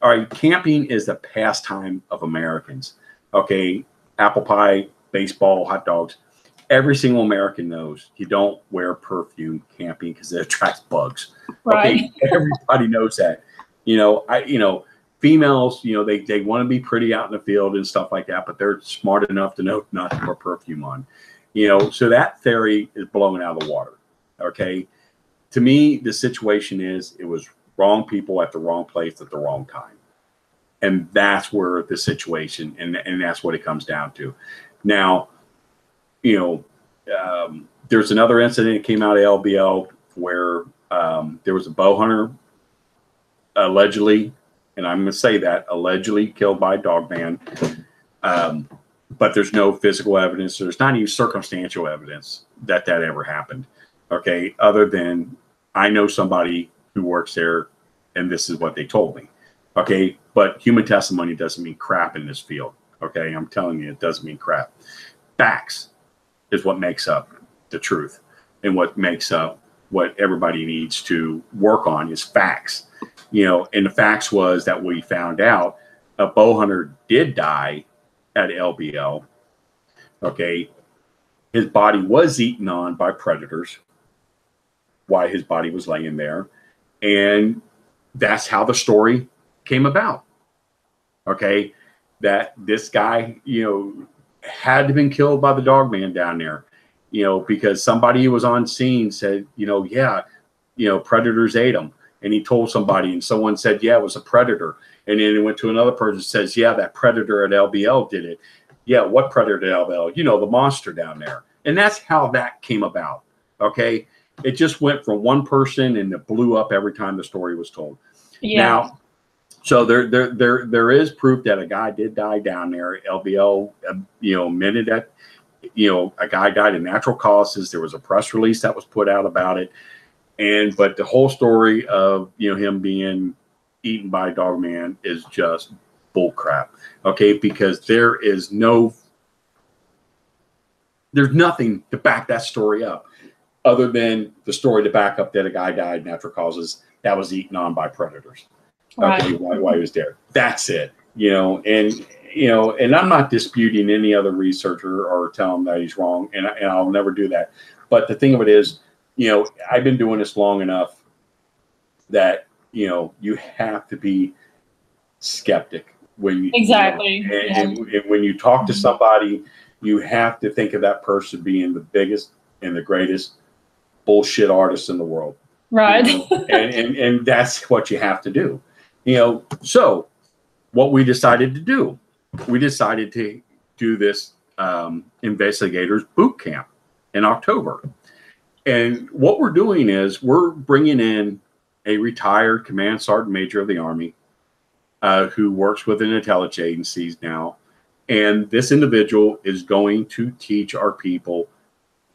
all right, camping is the pastime of Americans. Okay. Apple pie, baseball, hot dogs. Every single American knows you don't wear perfume camping because it attracts bugs. Right. Okay, everybody knows that. Females, they want to be pretty out in the field and stuff like that, but they're smart enough to know not to put perfume on. So that theory is blowing out of the water. Okay. To me, the situation is it was wrong people at the wrong place at the wrong time. And that's where the situation, and that's what it comes down to. Now, there's another incident that came out of LBL where there was a bow hunter allegedly, and I'm going to say that, allegedly killed by Dogman. But there's no physical evidence. There's not even circumstantial evidence that that ever happened. Okay. Other than I know somebody who works there and this is what they told me. Okay. But human testimony doesn't mean crap in this field. Okay. I'm telling you, it doesn't mean crap. Facts is what makes up the truth, and what makes up what everybody needs to work on is facts. You know, and the facts was that we found out a bow hunter did die at LBL. Okay. His body was eaten on by predators while his body was laying there. And that's how the story came about. Okay. That this guy, you know, had to have been killed by the Dogman down there, you know, because somebody who was on scene said, you know, yeah, you know, predators ate him. And he told somebody, and someone said, yeah, it was a predator. And then he went to another person and says, yeah, that predator at LBL did it. Yeah, what predator at LBL? You know, the monster down there. And that's how that came about. Okay. It just went from one person and it blew up every time the story was told. Yeah. Now, so there is proof that a guy did die down there. LBL, you know, admitted that, you know, a guy died of natural causes. There was a press release that was put out about it. But the whole story of, you know, him being eaten by Dogman is just bull crap. Okay. Because there's nothing to back that story up other than the story to back up that a guy died of natural causes that was eaten on by predators. Okay. Right. While he was there. That's it. You know, and I'm not disputing any other researcher or telling him that he's wrong. And I'll never do that. But the thing of it is, you know, I've been doing this long enough that, you know, you have to be skeptic when you, exactly. You know, and when you talk to somebody, you have to think of that person being the biggest and the greatest bullshit artist in the world. Right. You know? and that's what you have to do. You know, so what we decided to do, we decided to do this investigators boot camp in October. And what we're doing is we're bringing in a retired command sergeant major of the Army who works with an intelligence agencies now. And this individual is going to teach our people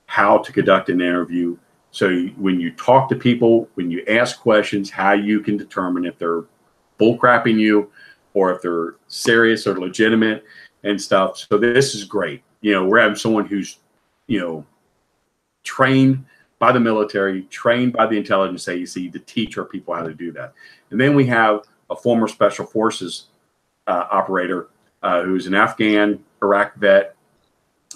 how to conduct an interview. So when you talk to people, when you ask questions, how you can determine if they're bullcrapping you or if they're serious or legitimate and stuff. So this is great. You know, we're having someone who's, you know, trained by the military, trained by the intelligence agency to teach our people how to do that. And then we have a former special forces operator who's an Afghan Iraq vet,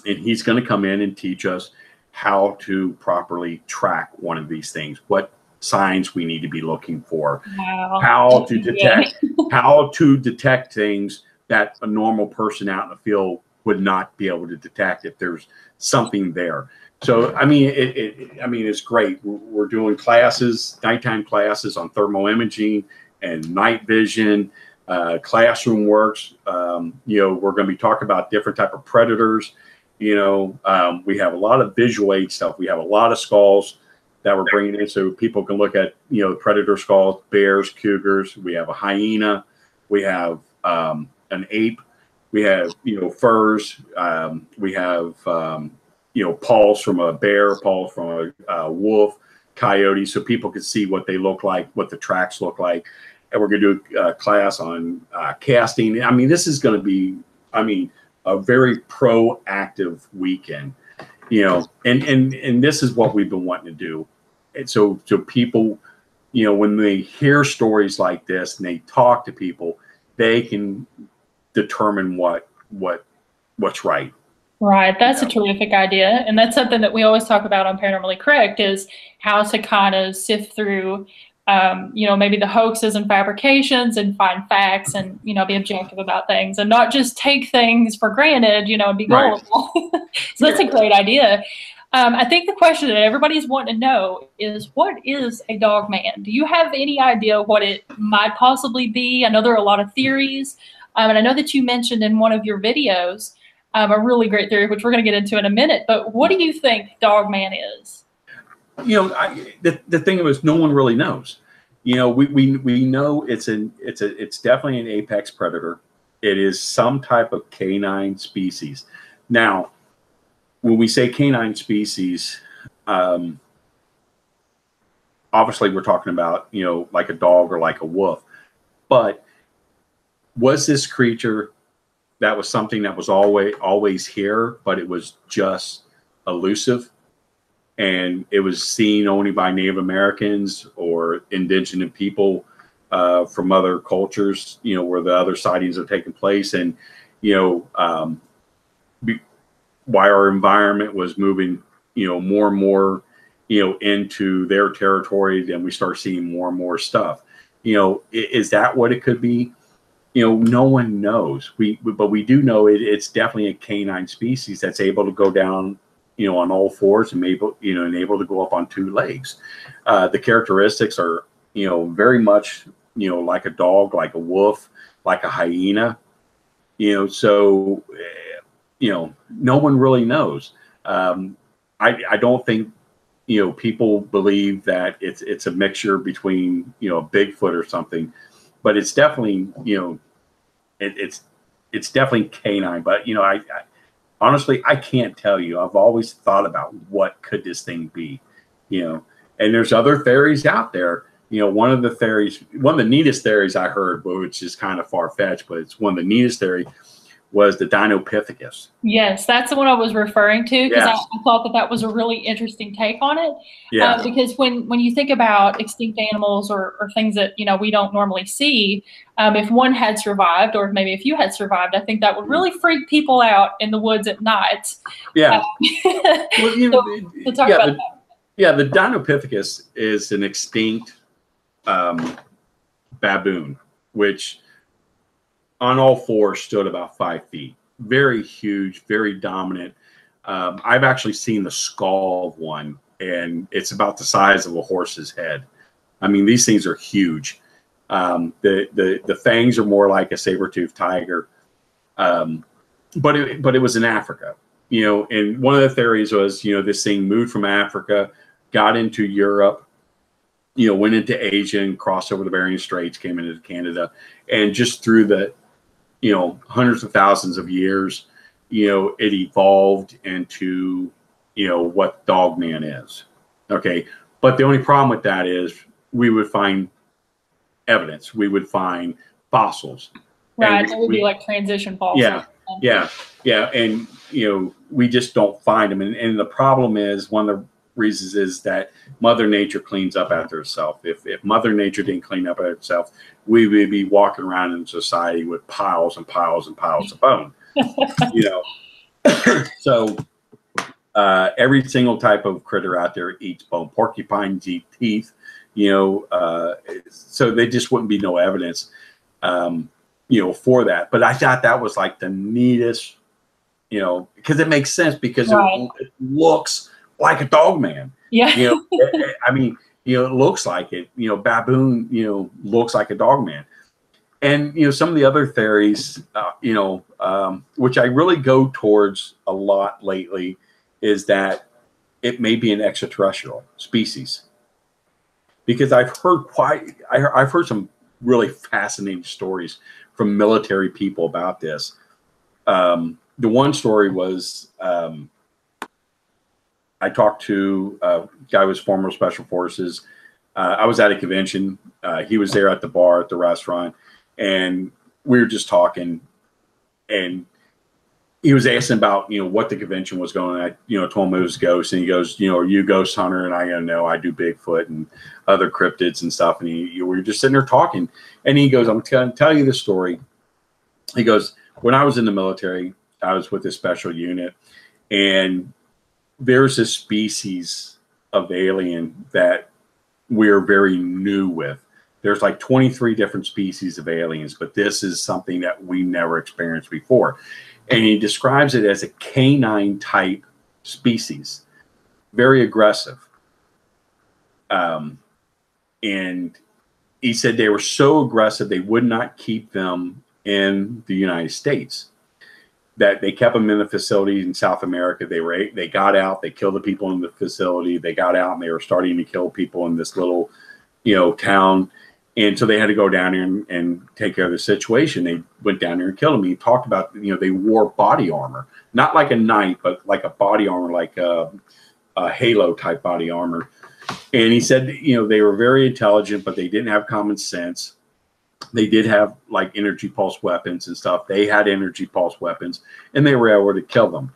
and he's going to come in and teach us how to properly track one of these things, what signs we need to be looking for, wow. how to detect things that a normal person out in the field would not be able to detect if there's something there. So, I mean, it's great. We're doing classes, nighttime classes on thermal imaging and night vision, classroom works. You know, we're going to be talking about different type of predators. You know, we have a lot of visual aid stuff. We have a lot of skulls that we're bringing in so people can look at, you know, predator skulls, bears, cougars. We have a hyena. We have an ape. We have, you know, furs. We have, you know, paws from a bear, paws from a wolf, coyote, so people can see what they look like, what the tracks look like. And we're going to do a class on casting. I mean, this is going to be, I mean, a very proactive weekend, you know, and this is what we've been wanting to do. And so people, you know, when they hear stories like this and they talk to people, they can determine what's right. Right. That's a terrific idea. And that's something that we always talk about on Paranormally Correct is how to kind of sift through, you know, maybe the hoaxes and fabrications and find facts and, you know, be objective about things and not just take things for granted, you know, and be gullible. Right. So that's a great idea. I think the question that everybody's wanting to know is, what is a Dogman? Do you have any idea what it might possibly be? I know there are a lot of theories. And I know that you mentioned in one of your videos a really great theory, which we're going to get into in a minute. But what do you think Dogman is? you know, the thing was, no one really knows. You know, we know it's definitely an apex predator. It is some type of canine species. Now, when we say canine species, obviously we're talking about, you know, like a dog or like a wolf. But was this creature that was something that was always here, but it was just elusive, and it was seen only by Native Americans or indigenous people from other cultures, you know, where the other sightings have taken place, and, you know, why our environment was moving, you know, more and more, you know, into their territory, then we start seeing more and more stuff. You know, is that what it could be? You know, no one knows. But we do know it's definitely a canine species that's able to go down, you know, on all fours and able to go up on two legs. The characteristics are, you know, very much, you know, like a dog, like a wolf, like a hyena. You know, so you know, no one really knows. I don't think, you know, people believe that it's a mixture between, you know, a Bigfoot or something, but it's definitely, you know, it's definitely canine. But, you know, I honestly, I can't tell you. I've always thought about what could this thing be, you know, and there's other theories out there. You know, one of the neatest theories I heard, which is kind of far fetched, but it's one of the neatest theories, was the Dinopithecus. Yes, that's the one I was referring to, because Yes. I thought that was a really interesting take on it. Yeah. Because when you think about extinct animals or things that, you know, we don't normally see, if one had survived, or maybe if you had survived, I think that would really freak people out in the woods at night. Yeah. Well, you know, so talk about that. Yeah, the Dinopithecus is an extinct baboon, which on all fours stood about 5 feet. Very huge, very dominant. I've actually seen the skull of one, and it's about the size of a horse's head. I mean, these things are huge. The fangs are more like a saber-toothed tiger, but it was in Africa, you know. And one of the theories was, you know, this thing moved from Africa, got into Europe, you know, went into Asia and crossed over the Bering Straits, came into Canada, and just through the, you know, hundreds of thousands of years, you know, it evolved into, you know, what Dogman is. Okay. But the only problem with that is we would find evidence. We would find fossils. Right. It would be like transition fossils. Yeah. Yeah. Yeah. And, you know, we just don't find them. And the problem is, one of the reasons is that Mother Nature cleans up after itself. If Mother Nature didn't clean up after itself, we would be walking around in society with piles and piles and piles of bone. You know, so every single type of critter out there eats bone. Porcupines eat teeth. You know, so there just wouldn't be no evidence, you know, for that. But I thought that was like the neatest, you know, because it makes sense, because it looks like a Dogman. Yeah. You know, I mean, you know, it looks like it. You know, baboon, you know, looks like a Dogman. And, you know, some of the other theories, you know, which I really go towards a lot lately, is that it may be an extraterrestrial species. Because I've heard some really fascinating stories from military people about this. The one story was, I talked to a guy who was former Special Forces. I was at a convention. He was there at the bar at the restaurant, and we were just talking. And he was asking about, you know, what the convention was going on. I, you know, told him it was ghosts, and he goes, you know, are you a ghost hunter? And I go, no, I do Bigfoot and other cryptids and stuff. And we were just sitting there talking, and he goes, I'm going to tell you the story. He goes, when I was in the military, I was with a special unit, and there's a species of alien that we're very new with. There's like 23 different species of aliens, but this is something that we never experienced before. And he describes it as a canine type species, very aggressive. And he said they were so aggressive, they would not keep them in the United States. that they kept them in the facility in South America. They got out, they killed the people in the facility. They got out and they were starting to kill people in this little, town. And so they had to go down there and take care of the situation. They went down there and killed them. He talked about, they wore body armor, not like a knight, but like a body armor, like a halo type body armor. And he said, they were very intelligent, but they didn't have common sense. They did have like energy pulse weapons and stuff. They had energy pulse weapons, and they were able to kill them.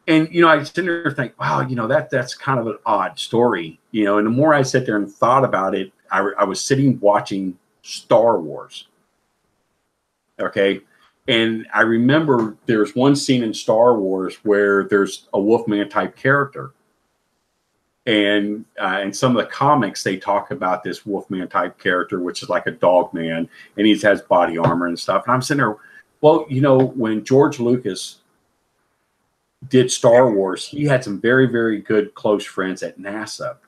And, I sit there and think, wow, that's kind of an odd story, and the more I sit there and thought about it, I was sitting watching Star Wars. Okay. And I remember there's one scene in Star Wars where there's a Wolfman type character. And in some of the comics, they talk about this Wolfman type character, which is like a dog man, and he has body armor and stuff. And I'm sitting there, well, when George Lucas did Star Wars, he had some very, very good close friends at NASA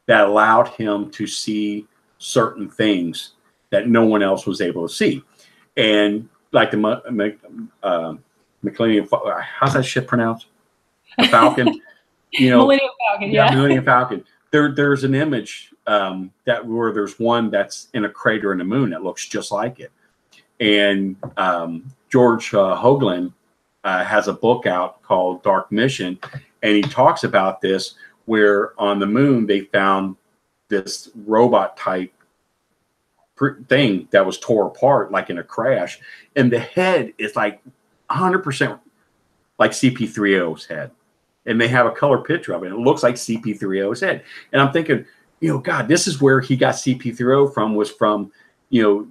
that allowed him to see certain things that no one else was able to see. And like the Millennium, how's that ship pronounced? The Falcon. Millennium Falcon, yeah. Millennium Falcon. There's an image where there's one that's in a crater in the moon that looks just like it. And George Hoagland has a book out called Dark Mission, and he talks about this, where on the moon they found this robot type thing that was tore apart like in a crash, and the head is like 100% like CP3O's head, and they have a color picture of it. It looks like CP3O's head, and I'm thinking, God, this is where he got CP3O from, was from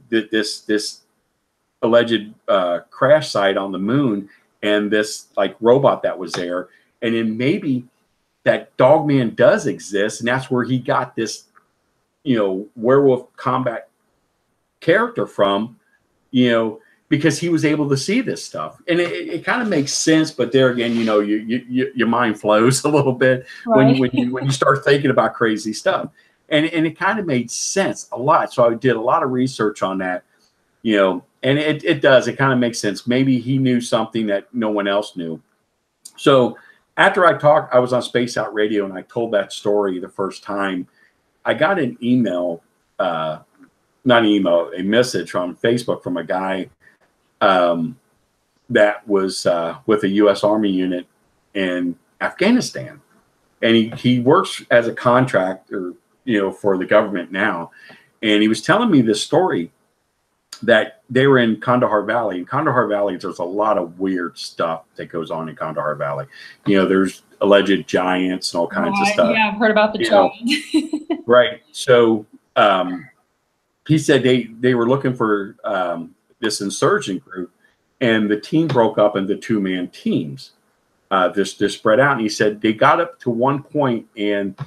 this alleged crash site on the moon, and this like robot that was there, and then maybe that Dogman does exist, and that's where he got this, werewolf combat character from, because he was able to see this stuff, and it kind of makes sense. But there again, your mind flows a little bit, right, when you start thinking about crazy stuff, and it kind of made sense a lot. So I did a lot of research on that, and it kind of makes sense. Maybe he knew something that no one else knew. So after I was on Space Out Radio and I told that story the first time, I got an email, a message on Facebook from a guy that was with a U.S. Army unit in Afghanistan. And he works as a contractor, for the government now. And he was telling me this story that they were in Kandahar Valley. In Kandahar Valley, there's a lot of weird stuff that goes on in Kandahar Valley. There's alleged giants and all kinds of stuff. Yeah, I've heard about the giants. Right. So he said they were looking for this insurgent group, and the team broke up into two-man teams. This spread out, and he said they got up to one point and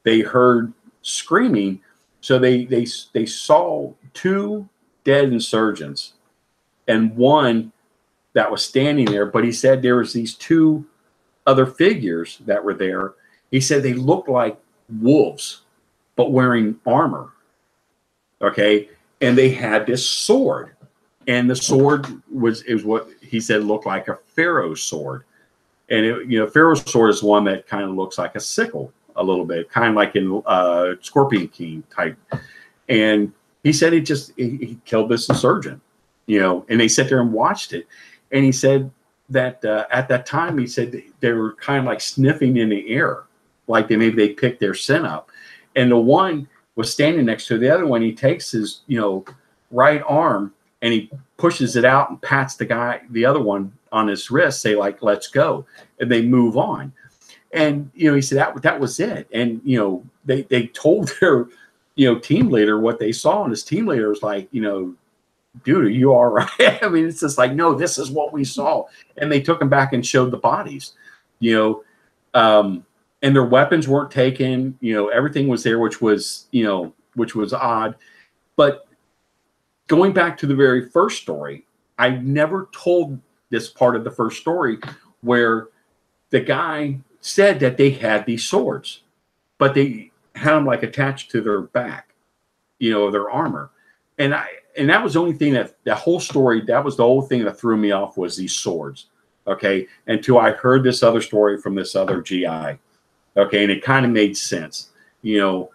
they heard screaming. So they saw two dead insurgents and one that was standing there, but he said there was these two other figures that were there. He said they looked like wolves but wearing armor, okay, and they had this sword, and the sword is what he said looked like a pharaoh's sword. And pharaoh's sword is one that kind of looks like a sickle a little bit, kind of like in Scorpion King type. And he said he killed this insurgent, and they sat there and watched it. And he said that at that time, he said they were kind of like sniffing in the air, like maybe they picked their scent up. And the one was standing next to the other one. He takes his, right arm and he pushes it out and pats the other one on his wrist, say like, let's go. And they move on. And, he said that was it. And, they told their, team leader what they saw, and his team leader was like, dude, are you all right? I mean, it's just like, no, this is what we saw. And they took them back and showed the bodies, and their weapons weren't taken, everything was there, which was odd. But going back to the very first story, I never told this part of the first story where the guy said that they had these swords, but they had them like attached to their back, their armor. And and that was the only thing that whole story, that was the whole thing that threw me off, was these swords. Okay. Until I heard this other story from this other GI. Okay. And it kind of made sense, you know,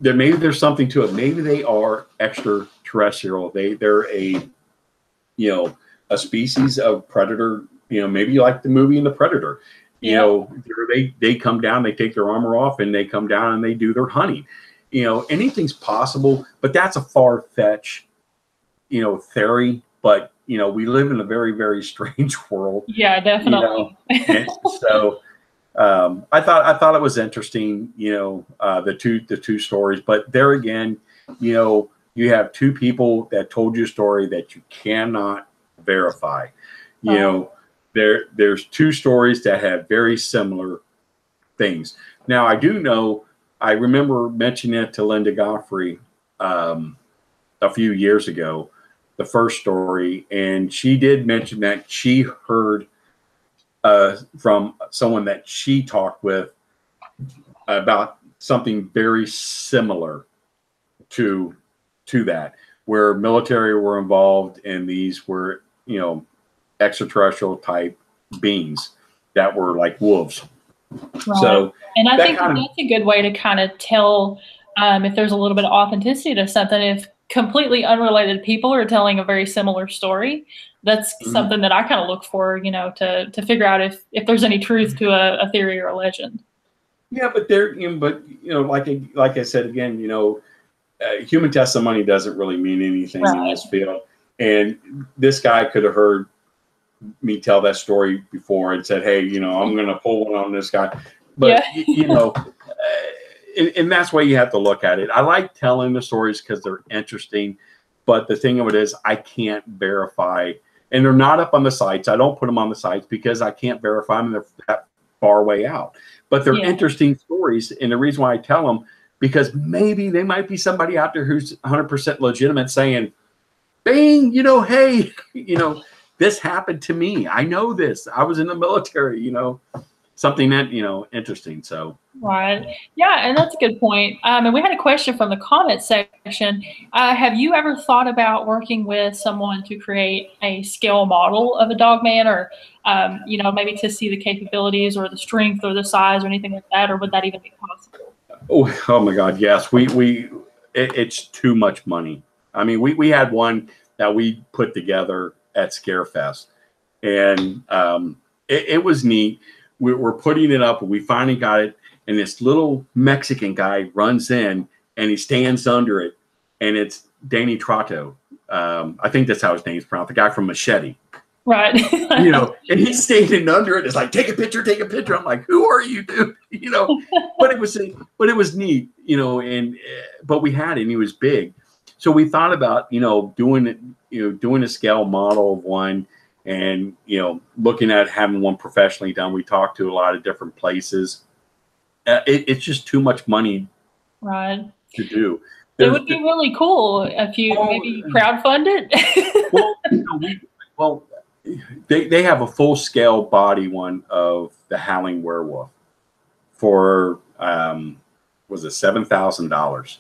maybe there's something to it. Maybe they are extraterrestrial. They're a, you know, a species of predator, you know, maybe like the movie in The Predator, you know, they come down, they take their armor off and they come down and they do their hunting. You know, anything's possible, but that's a far-fetched, you know, theory. But, you know, we live in a very, very strange world. Yeah, definitely. You know? So I thought it was interesting, you know, the two stories. But there again, you know, you have two people that told you a story that you cannot verify. You know, there's two stories that have very similar things. Now, I do know, I remember mentioning it to Linda Godfrey a few years ago, the first story, and she did mention that she heard from someone that she talked with about something very similar to that, where military were involved, and these were, you know, extraterrestrial type beings that were like wolves. Right. So, and I think that's a good way to kind of tell if there's a little bit of authenticity to something. If completely unrelated people are telling a very similar story, that's something that I kind of look for, you know, to figure out if there's any truth to a theory or a legend. Yeah, but like I said again, you know, human testimony doesn't really mean anything in this field. And this guy could have heard me tell that story before and said, hey, you know, I'm going to pull one on this guy. But, you know, and that's why you have to look at it. I like telling the stories because they're interesting. But the thing of it is, I can't verify. And they're not up on the sites. I don't put them on the sites because I can't verify them. They're that far way out. But they're interesting stories. And the reason why I tell them, because maybe they might be somebody out there who's 100% legitimate saying, bang, you know, hey, you know, this happened to me. I know this. I was in the military, you know, something that, you know, interesting. So. Right. Yeah. And that's a good point. And we had a question from the comment section. Have you ever thought about working with someone to create a scale model of a dogman, or, you know, maybe to see the capabilities or the strength or the size or anything like that? Or would that even be possible? Oh my God. Yes. It's too much money. I mean, we had one that we put together at Scarefest, and it was neat. We're putting it up, and we finally got it. And this little Mexican guy runs in, and he stands under it, and it's Danny Trotto. I think that's how his name's pronounced. The guy from Machete. Right. You know, and he's standing under it. It's like, take a picture, take a picture. I'm like, who are you, dude? You know, but it was neat, you know, and, but we had it, and he was big. So we thought about, you know, doing a scale model of one, and, you know, looking at having one professionally done. We talked to a lot of different places. It's just too much money to do. It would be really cool if you maybe crowdfund it. Well, they have a full scale body one of the Howling Werewolf for was it $7,000,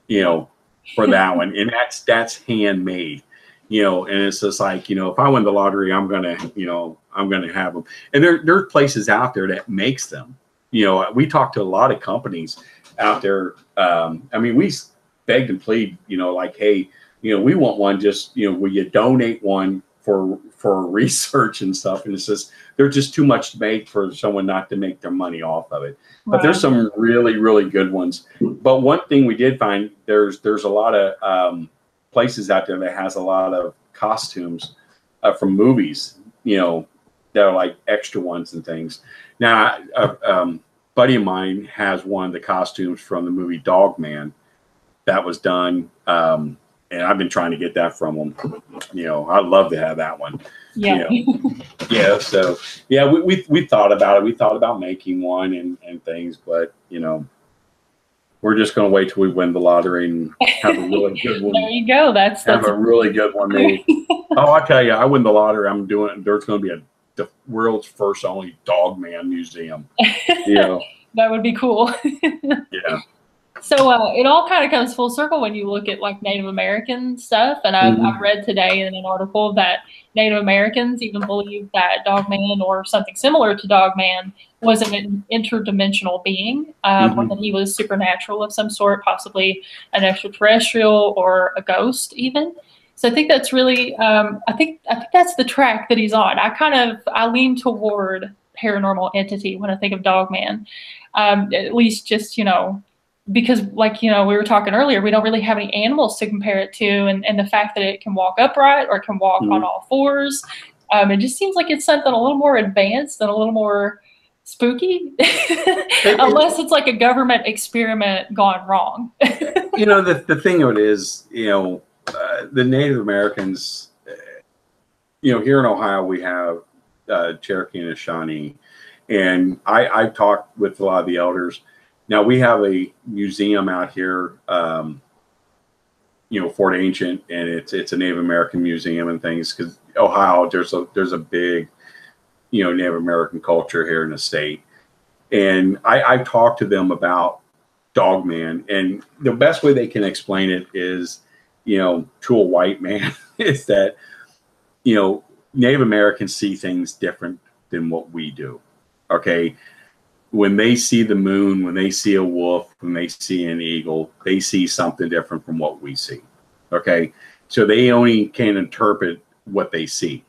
you know, for that one, and that's handmade, you know, and it's just like, you know, if I win the lottery, I'm gonna have them. And there are places out there that makes them. You know, we talked to a lot of companies out there. I mean, we begged and plead, you know, like, hey, you know, we want one. Just, you know, will you donate one for research and stuff? And it's just, they're just too much to make for someone not to make their money off of it. But there's some really, really good ones. But one thing we did find, there's a lot of places out there that has a lot of costumes from movies, you know, that are like extra ones and things. Now, a buddy of mine has one of the costumes from the movie Dogman that was done, and I've been trying to get that from him. You know, I'd love to have that one. Yeah. You know? Yeah. So yeah, we thought about it. We thought about making one and things, but you know, we're just going to wait till we win the lottery and have a really good one. There you go. That's a really good one made. Oh, I tell you, I win the lottery. There's going to be the world's first only Dogman museum. You know, that would be cool. Yeah. So it all kind of comes full circle when you look at like Native American stuff. And I've read today in an article that Native Americans even believe that Dogman or something similar to Dogman was an interdimensional being, or that he was supernatural of some sort, possibly an extraterrestrial or a ghost even. So I think that's really, I think that's the track that he's on. I lean toward paranormal entity when I think of Dogman, at least just, because like, we were talking earlier, we don't really have any animals to compare it to. And the fact that it can walk upright or it can walk on all fours, it just seems like it's something a little more advanced and a little more spooky, unless it's like a government experiment gone wrong. The thing of it is, the Native Americans, here in Ohio, we have Cherokee and Shawnee. And I've talked with a lot of the elders. Now we have a museum out here, Fort Ancient, and it's a Native American museum and things, because Ohio, there's a big, Native American culture here in the state. And I've talked to them about Dogman, and the best way they can explain it is, to a white man, is that, Native Americans see things different than what we do. Okay. When they see the moon, when they see a wolf, when they see an eagle, they see something different from what we see. Okay. So they only can interpret what they see.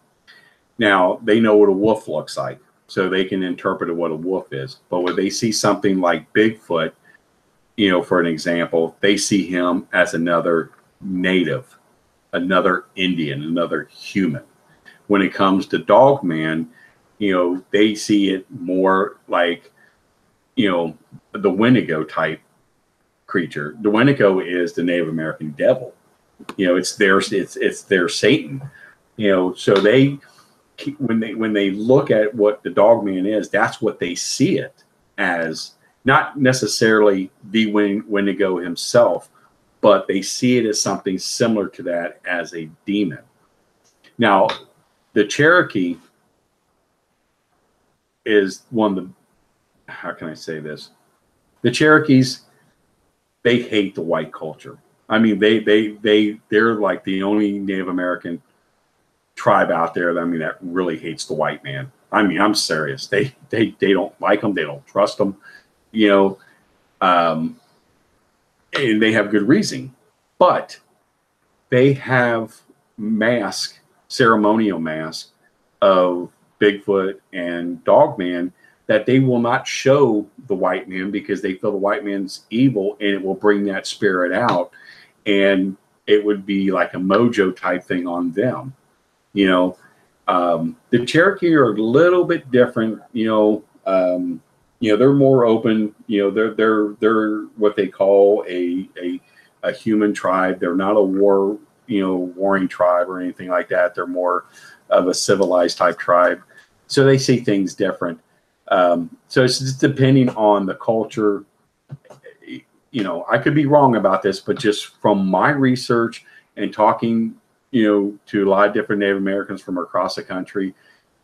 Now they know what a wolf looks like, so they can interpret what a wolf is. But when they see something like Bigfoot, for an example, they see him as another native, another Indian, another human. When it comes to Dogman, they see it more like, the Wendigo type creature. The Wendigo is the Native American devil. It's their Satan. So they, when they look at what the Dogman is, that's what they see it as. Not necessarily the Wendigo himself, but they see it as something similar to that, as a demon. Now, the Cherokee is one of the, how can I say this? The Cherokees, they hate the white culture. I mean, they're like the only Native American tribe out there that really hates the white man. I mean, I'm serious. They don't like them. They don't trust them. And they have good reason. But they have ceremonial masks of Bigfoot and Dogman that they will not show the white man, because they feel the white man's evil and it will bring that spirit out, and it would be like a mojo type thing on them. The Cherokee are a little bit different. They're more open. They're what they call a human tribe. They're not a warring tribe or anything like that. They're more of a civilized type tribe. So they see things different. So it's just depending on the culture. I could be wrong about this, but just from my research and talking, to a lot of different Native Americans from across the country,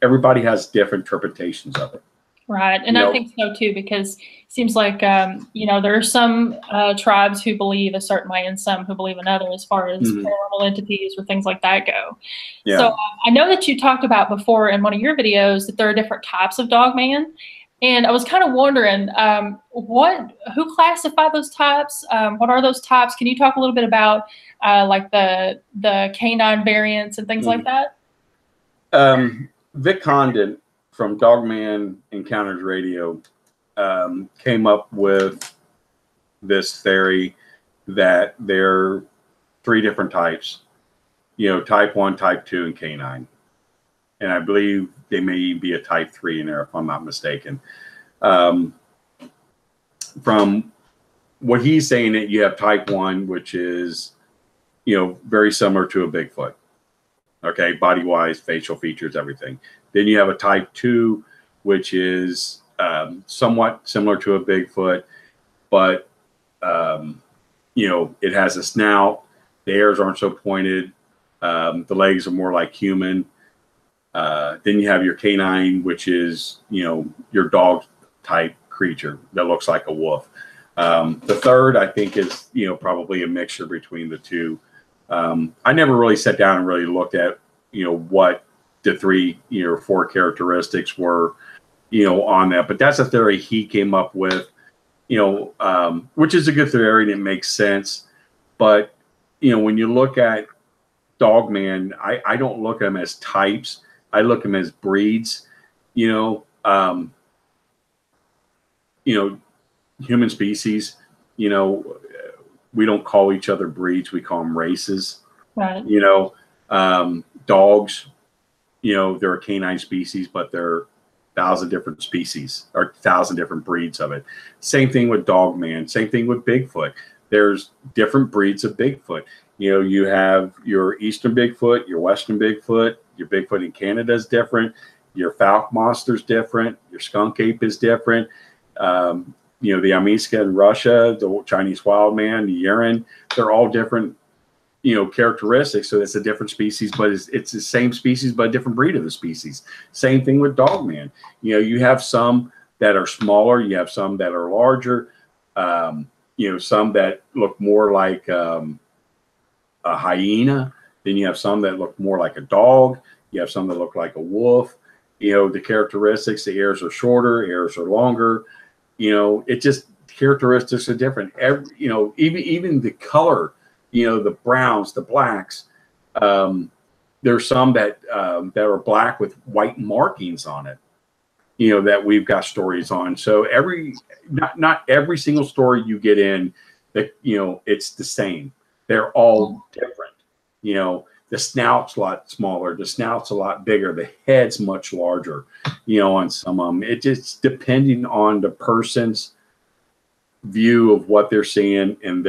everybody has different interpretations of it. Right. And I think so too, because it seems like, there are some tribes who believe a certain way and some who believe another, as far as paranormal entities or things like that go. Yeah. So I know that you talked about before in one of your videos that there are different types of Dogman. And I was kind of wondering, who classify those types? What are those types? Can you talk a little bit about like the canine variants and things like that? Vic Condon from Dogman Encounters Radio came up with this theory that there are 3 different types, type 1, type 2, and canine. And I believe they may be a type 3 in there, if I'm not mistaken. From what he's saying, that you have type 1, which is, very similar to a Bigfoot. Okay, body-wise, facial features, everything. Then you have a type 2, which is somewhat similar to a Bigfoot, but, it has a snout. The ears aren't so pointed. The legs are more like human. Then you have your canine, which is, your dog type creature that looks like a wolf. The third, I think, is, you know, probably a mixture between the two. I never really sat down and really looked at, you know, what the 3, you know, 4 characteristics were, you know, on that. But that's a theory he came up with, you know, which is a good theory and it makes sense. But, you know, when you look at Dogman, I don't look at them as types. I look at them as breeds, you know, human species, you know, we don't call each other breeds. We call them races, Right. you know, dogs, you know, they're a canine species, but they're 1,000 different species or 1,000 different breeds of it. Same thing with Dogman. Same thing with Bigfoot. There's different breeds of Bigfoot. You know, you have your Eastern Bigfoot, your Western Bigfoot, your Bigfoot in Canada is different. Your Flatwoods Monster is different. Your skunk ape is different. You know, the Amiska in Russia, the Chinese wild man, the urine, they're all different, you know, characteristics. So it's a different species, but it's the same species, but a different breed of the species. Same thing with Dogman. You know, you have some that are smaller. You have some that are larger. You know, some that look more like a hyena. Then you have some that look more like a dog. You have some that look like a wolf. You know, the characteristics, the ears are shorter, ears are longer. You know, it just, characteristics are different. You know, even the color, you know, the browns, the blacks, there's some that are black with white markings on it, you know, that we've got stories on. So not every single story you get in that, you know, it's the same. They're all different. You know, the snout's a lot smaller, the snout's a lot bigger, the head's much larger, you know, on some of them. It just depending on the person's view of what they're seeing and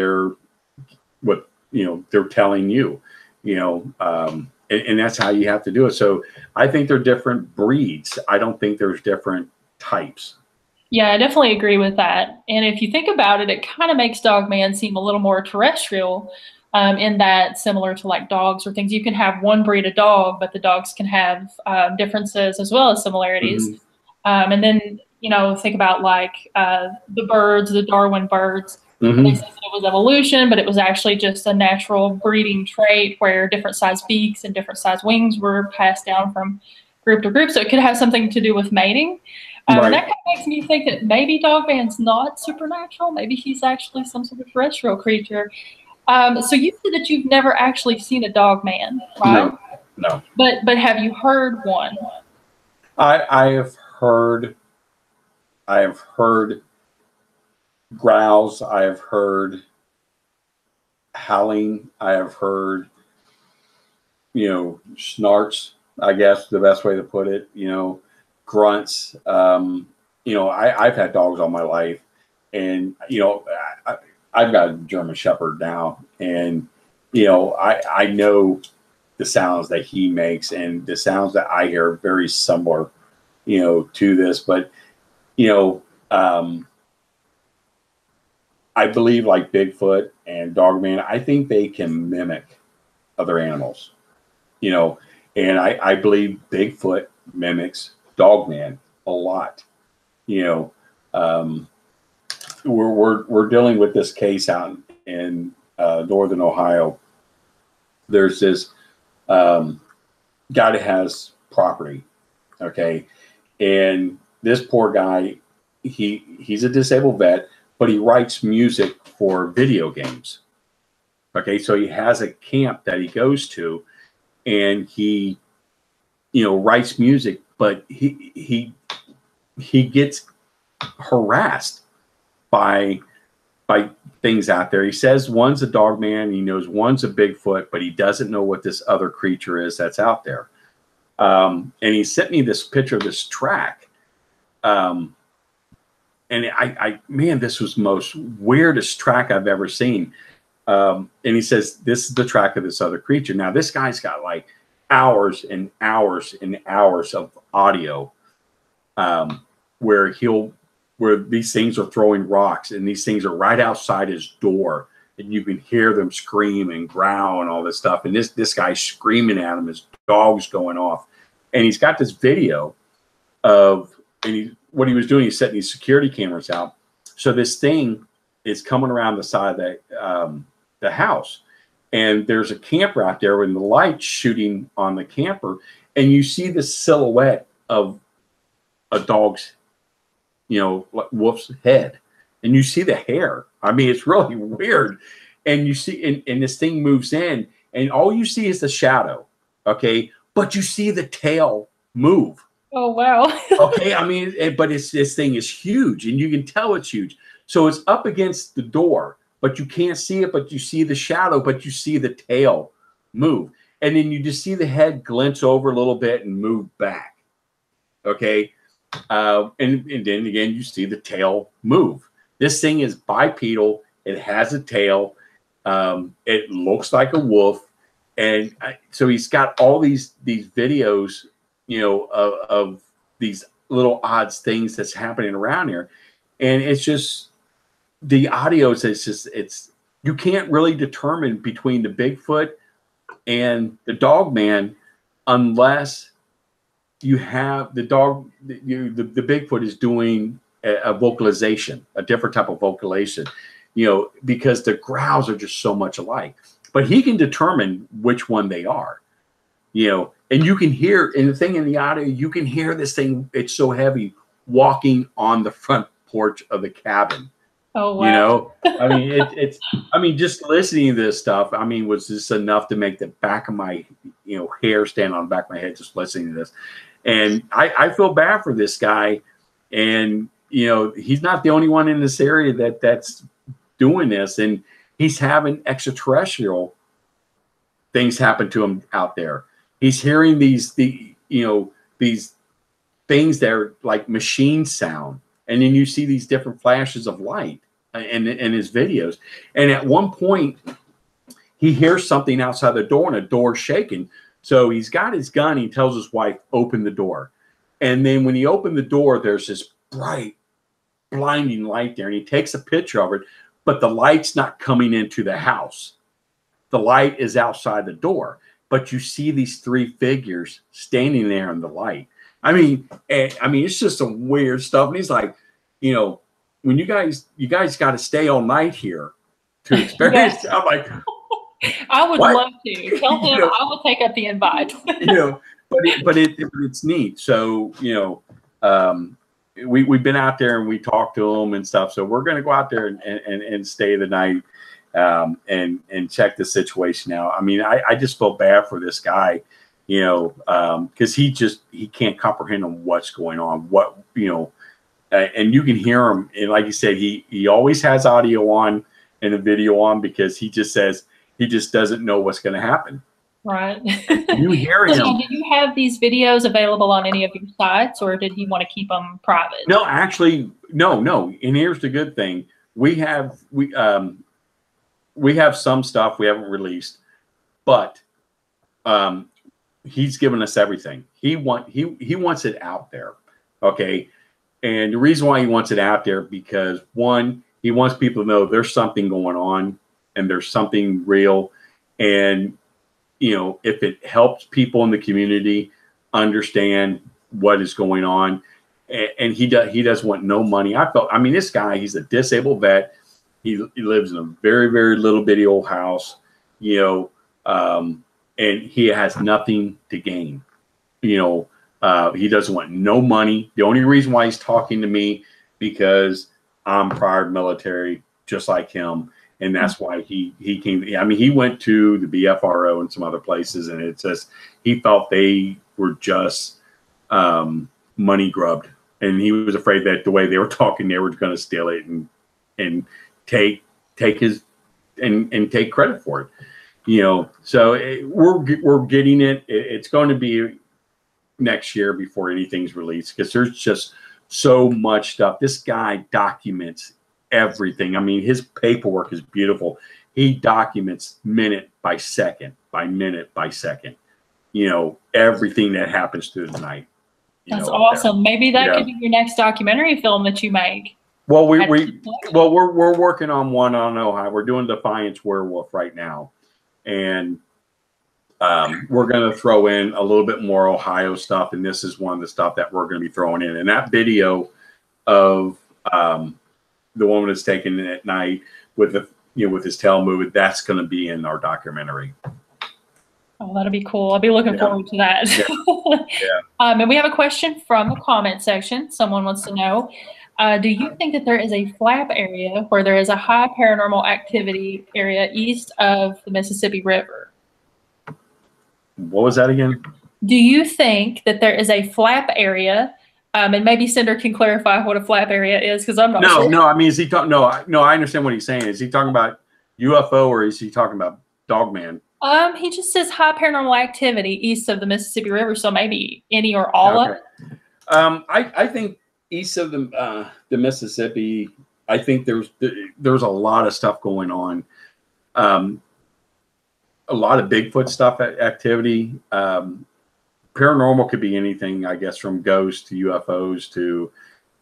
what, you know, they're telling you, you know, and that's how you have to do it. So I think they're different breeds. I don't think there's different types. Yeah, I definitely agree with that. And if you think about it, it kind of makes Dogman seem a little more terrestrial, in that, similar to like dogs or things, you can have one breed of dog, but the dogs can have differences as well as similarities. Mm-hmm. And then, you know, think about like the birds, the Darwin birds. Mm-hmm. They said it was evolution, but it was actually just a natural breeding trait where different size beaks and different size wings were passed down from group to group. So it could have something to do with mating. Right. And that kind of makes me think that maybe Dogman's not supernatural. Maybe he's actually some sort of terrestrial creature. So you said that you've never actually seen a Dogman, right? No. But have you heard one? I have heard growls. I have heard howling. I have heard, you know, snarts, I guess the best way to put it, you know, grunts. You know, I've had dogs all my life, and, you know, I've got a German Shepherd now, and, you know, I know the sounds that he makes, and the sounds that I hear are very similar, you know, to this. But, you know, I believe like Bigfoot and Dogman, I think they can mimic other animals, you know, and I believe Bigfoot mimics Dogman a lot, you know. We're dealing with this case out in northern Ohio. There's this guy that has property, okay, and this poor guy, he's a disabled vet, but he writes music for video games. Okay, so he has a camp that he goes to, and he, you know, writes music, but he gets harassed by things out there. He says one's a Dogman, he knows one's a Bigfoot, but he doesn't know what this other creature is that's out there. And he sent me this picture of this track. And man, this was the most weirdest track I've ever seen. And he says, this is the track of this other creature. Now, this guy's got like hours and hours and hours of audio, where these things are throwing rocks, and these things are right outside his door, and you can hear them scream and growl and all this stuff. And this guy's screaming at him, his dog's going off. And he's got this video of, what he was doing, he's setting these security cameras out. So this thing is coming around the side of the house. And there's a camper out there with the light shooting on the camper. And you see the silhouette of a dog's, wolf's head. And you see the hair. I mean, it's really weird. And you see, and this thing moves in, and all you see is the shadow. Okay. But you see the tail move. Oh, wow. Okay. I mean, but this thing is huge, and you can tell it's huge. So it's up against the door, but you can't see it, but you see the shadow, but you see the tail move. And then you just see the head glance over a little bit and move back. Okay. And then again, you see the tail move. This thing is bipedal. It has a tail. It looks like a wolf. And so he's got all these videos, of these little odds things that's happening around here. And it's just, the audio it's you can't really determine between the Bigfoot and the Dogman unless you have the Bigfoot is doing a vocalization, a different type of vocalization, because the growls are just so much alike. But he can determine which one they are, and you can hear, and the thing in the audio, you can hear this thing, it's so heavy, walking on the front porch of the cabin. Oh, wow. I mean, just listening to this stuff, I mean, was just enough to make the back of my, hair stand on the back of my head just listening to this. And I feel bad for this guy. And, he's not the only one in this area that's doing this. And he's having extraterrestrial things happen to him out there. He's hearing these things that are like machine sound. And then you see these different flashes of light in his videos. And at one point, he hears something outside the door, and a door shaking. So he's got his gun. He tells his wife, open the door. And then when he opened the door, there's this bright, blinding light there. And he takes a picture of it, but the light's not coming into the house. The light is outside the door. But you see these three figures standing there in the light. I mean, it's just some weird stuff. And he's like, when you guys got to stay all night here to experience. Yes. I'm like, I would love to tell him. I will take up the invite. But it's neat. So we've been out there and we talked to them and stuff. So we're going to go out there and stay the night and check the situation out. I mean, I just feel bad for this guy. Because he can't comprehend on what's going on, and you can hear him. And like you said, he always has audio on and a video on, because he just says he just doesn't know what's going to happen. Right. You hear him. So do you have these videos available on any of your sites, or did he want to keep them private? No, actually, no. And here's the good thing: we have some stuff we haven't released, but he's given us everything. He wants it out there. Okay. And the reason why he wants it out there, because one, he wants people to know there's something going on and there's something real. And, if it helps people in the community understand what is going on, and he doesn't want no money. This guy, he's a disabled vet. He lives in a very, very little bitty old house, and he has nothing to gain. He doesn't want no money. The only reason why he's talking to me, because I'm prior military, just like him. And that's why he came. I mean, he went to the BFRO and some other places, and it says he felt they were just money grubbed. And he was afraid that the way they were talking, they were going to steal it and take his and take credit for it. So we're getting it. It's going to be next year before anything's released, because there's just so much stuff. This guy documents everything. I mean, his paperwork is beautiful. He documents minute by second, everything that happens through the night. That's awesome. Maybe that could be your next documentary film that you make. Well, we're working on one on Ohio. We're doing Defiance Werewolf right now. And we're going to throw in a little bit more Ohio stuff, and this is one of the stuff that we're going to be throwing in. And that video of the one that's taken at night with the, with his tail moving, that's going to be in our documentary. Oh, that'll be cool. I'll be looking forward to that. Yeah. And we have a question from the comment section. Someone wants to know, do you think that there is a flap area where there is a high paranormal activity area east of the Mississippi River? What was that again? Do you think that there is a flap area? And maybe Cinder can clarify what a flap area is, because I'm not sure. No, I mean, is he talking? No, I understand what he's saying. Is he talking about UFO, or is he talking about Dogman? He just says high paranormal activity east of the Mississippi River, so maybe any or all of it. I think east of the Mississippi, I think there's a lot of stuff going on. A lot of Bigfoot stuff activity. Paranormal could be anything, I guess, from ghosts to UFOs to,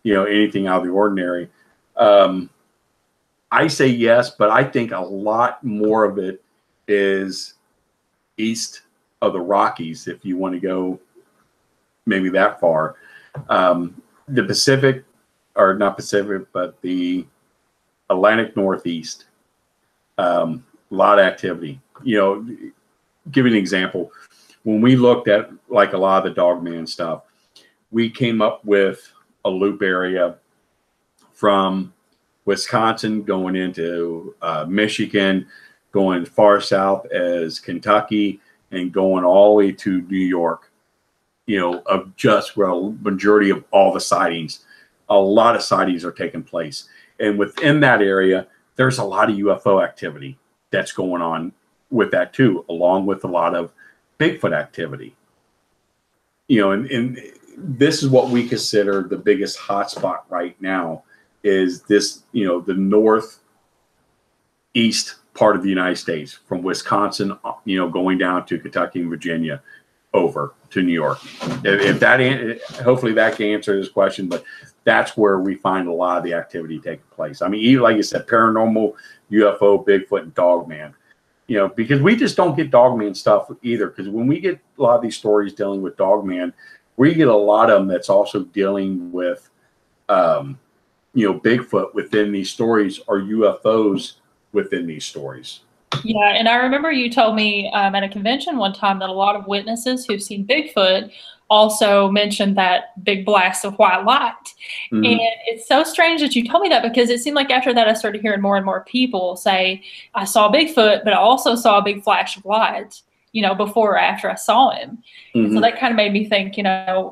anything out of the ordinary. I say yes, but I think a lot more of it is east of the Rockies, if you want to go maybe that far. The Pacific, or not Pacific, but the Atlantic Northeast, a lot of activity. Give you an example. When we looked at like a lot of the Dogman stuff, we came up with a loop area from Wisconsin going into Michigan, going far south as Kentucky, and going all the way to New York, of just where a majority of all the sightings. A lot of sightings are taking place. And within that area, there's a lot of UFO activity that's going on with that too, along with a lot of Bigfoot activity. And this is what we consider the biggest hotspot right now, is this, the northeast part of the United States, from Wisconsin, going down to Kentucky and Virginia, over to New York. If that, hopefully that can answer this question, but that's where we find a lot of the activity taking place. I mean, even like you said, paranormal, UFO, Bigfoot, and Dogman. Because we just don't get Dogman stuff either. Because when we get a lot of these stories dealing with Dogman, we get a lot of them that's also dealing with, Bigfoot within these stories, or UFOs within these stories. Yeah, and I remember you told me at a convention one time that a lot of witnesses who've seen Bigfoot also mentioned that big blast of white light. Mm-hmm. And it's so strange that you told me that, because it seemed like after that I started hearing more and more people say, I saw Bigfoot, but I also saw a big flash of light, before or after I saw him. Mm-hmm. So that kind of made me think,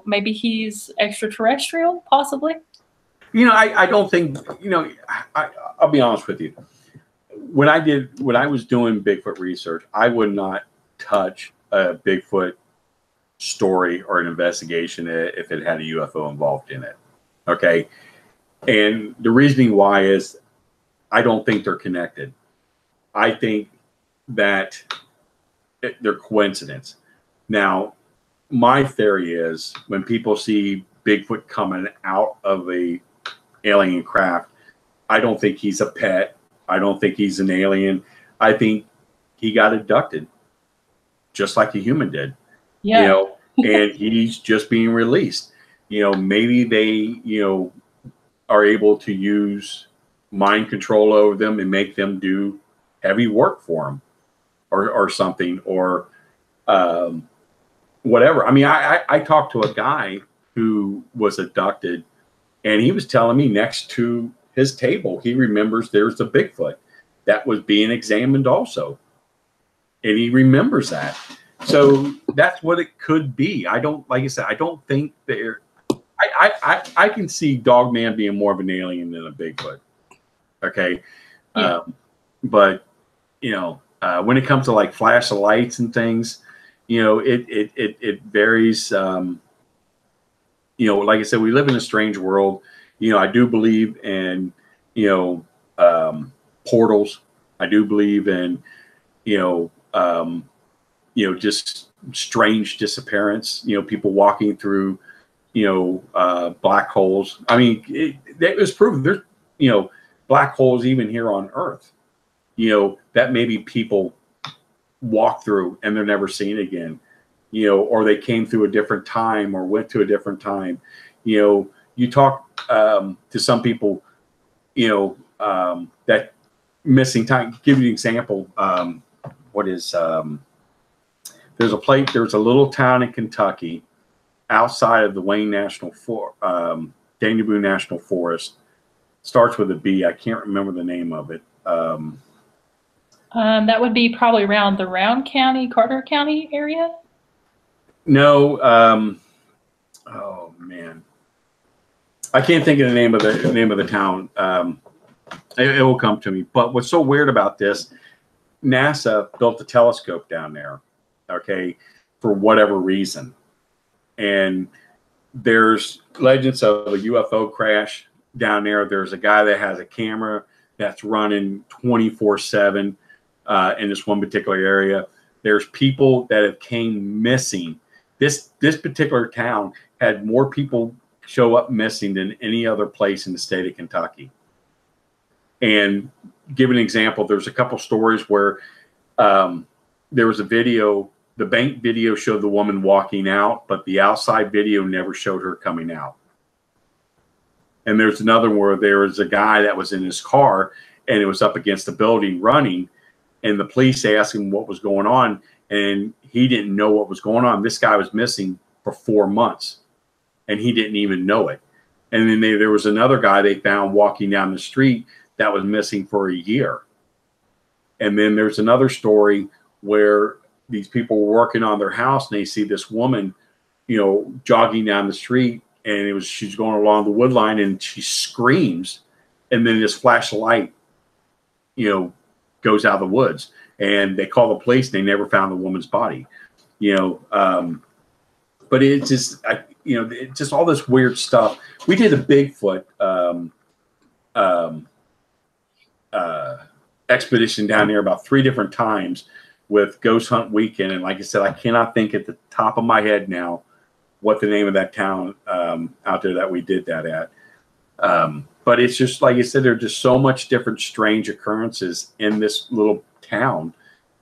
maybe he's extraterrestrial, possibly. I don't think, I'll be honest with you. When I was doing Bigfoot research, I would not touch a Bigfoot story or an investigation if it had a UFO involved in it. Okay. And the reasoning why is I don't think they're connected. I think that they're coincidence. Now, my theory is when people see Bigfoot coming out of a alien craft, I don't think he's a pet. I don't think he's an alien. I think he got abducted just like a human did. Yeah. And he's just being released. Maybe they, are able to use mind control over them and make them do heavy work for them or something, or whatever. I mean, I talked to a guy who was abducted, and he was telling me next to his table, he remembers there's a Bigfoot that was being examined also. And he remembers that. So that's what it could be. Like I said, I don't think I can see Dogman being more of an alien than a Bigfoot. Okay. Yeah. But when it comes to like flash of lights and things, it varies. Like I said, we live in a strange world. I do believe in, portals. I do believe in, just strange disappearance, people walking through, black holes. I mean, it was proven there's, black holes even here on Earth, that maybe people walk through and they're never seen again, or they came through a different time or went to a different time. You talk to some people you know, that missing time. Give you an example. There's a little town in Kentucky outside of the Wayne Daniel National Forest. Starts with a B. I can't remember the name of it. That would be probably around the Round County, Carter County area. No. Oh man, I can't think of the name of the town. It will come to me. But what's so weird about this? NASA built a telescope down there, okay, for whatever reason, and there's legends of a UFO crash down there. There's a guy that has a camera that's running 24/7 in this one particular area. There's people that have came missing. This particular town had more people show up missing than any other place in the state of Kentucky. And give an example, there's a couple stories where there was a video. The bank video showed the woman walking out, but the outside video never showed her coming out. And there's another where there was a guy that was in his car and it was up against the building running, and the police asked him what was going on, and he didn't know what was going on. This guy was missing for 4 months, and he didn't even know it. And then there was another guy they found walking down the street that was missing for a year. And then there's another story where these people were working on their house, and they see this woman, you know, jogging down the street, and she's going along the wood line, and she screams, and then this flash of light, you know, goes out of the woods, and they call the police, and they never found the woman's body, you know. But it's just, you know, it's just all this weird stuff. We did a Bigfoot expedition down there about 3 different times with Ghost Hunt Weekend, and like I said, I cannot think at the top of my head now what the name of that town out there that we did that at. But it's just, like I said, there are just so much different strange occurrences in this little town.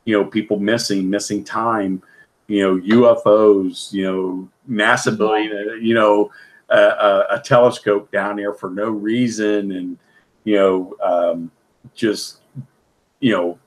You know, people missing time, you know, UFOs, you know, NASA building, you know, a telescope down there for no reason. And, you know, just, you know,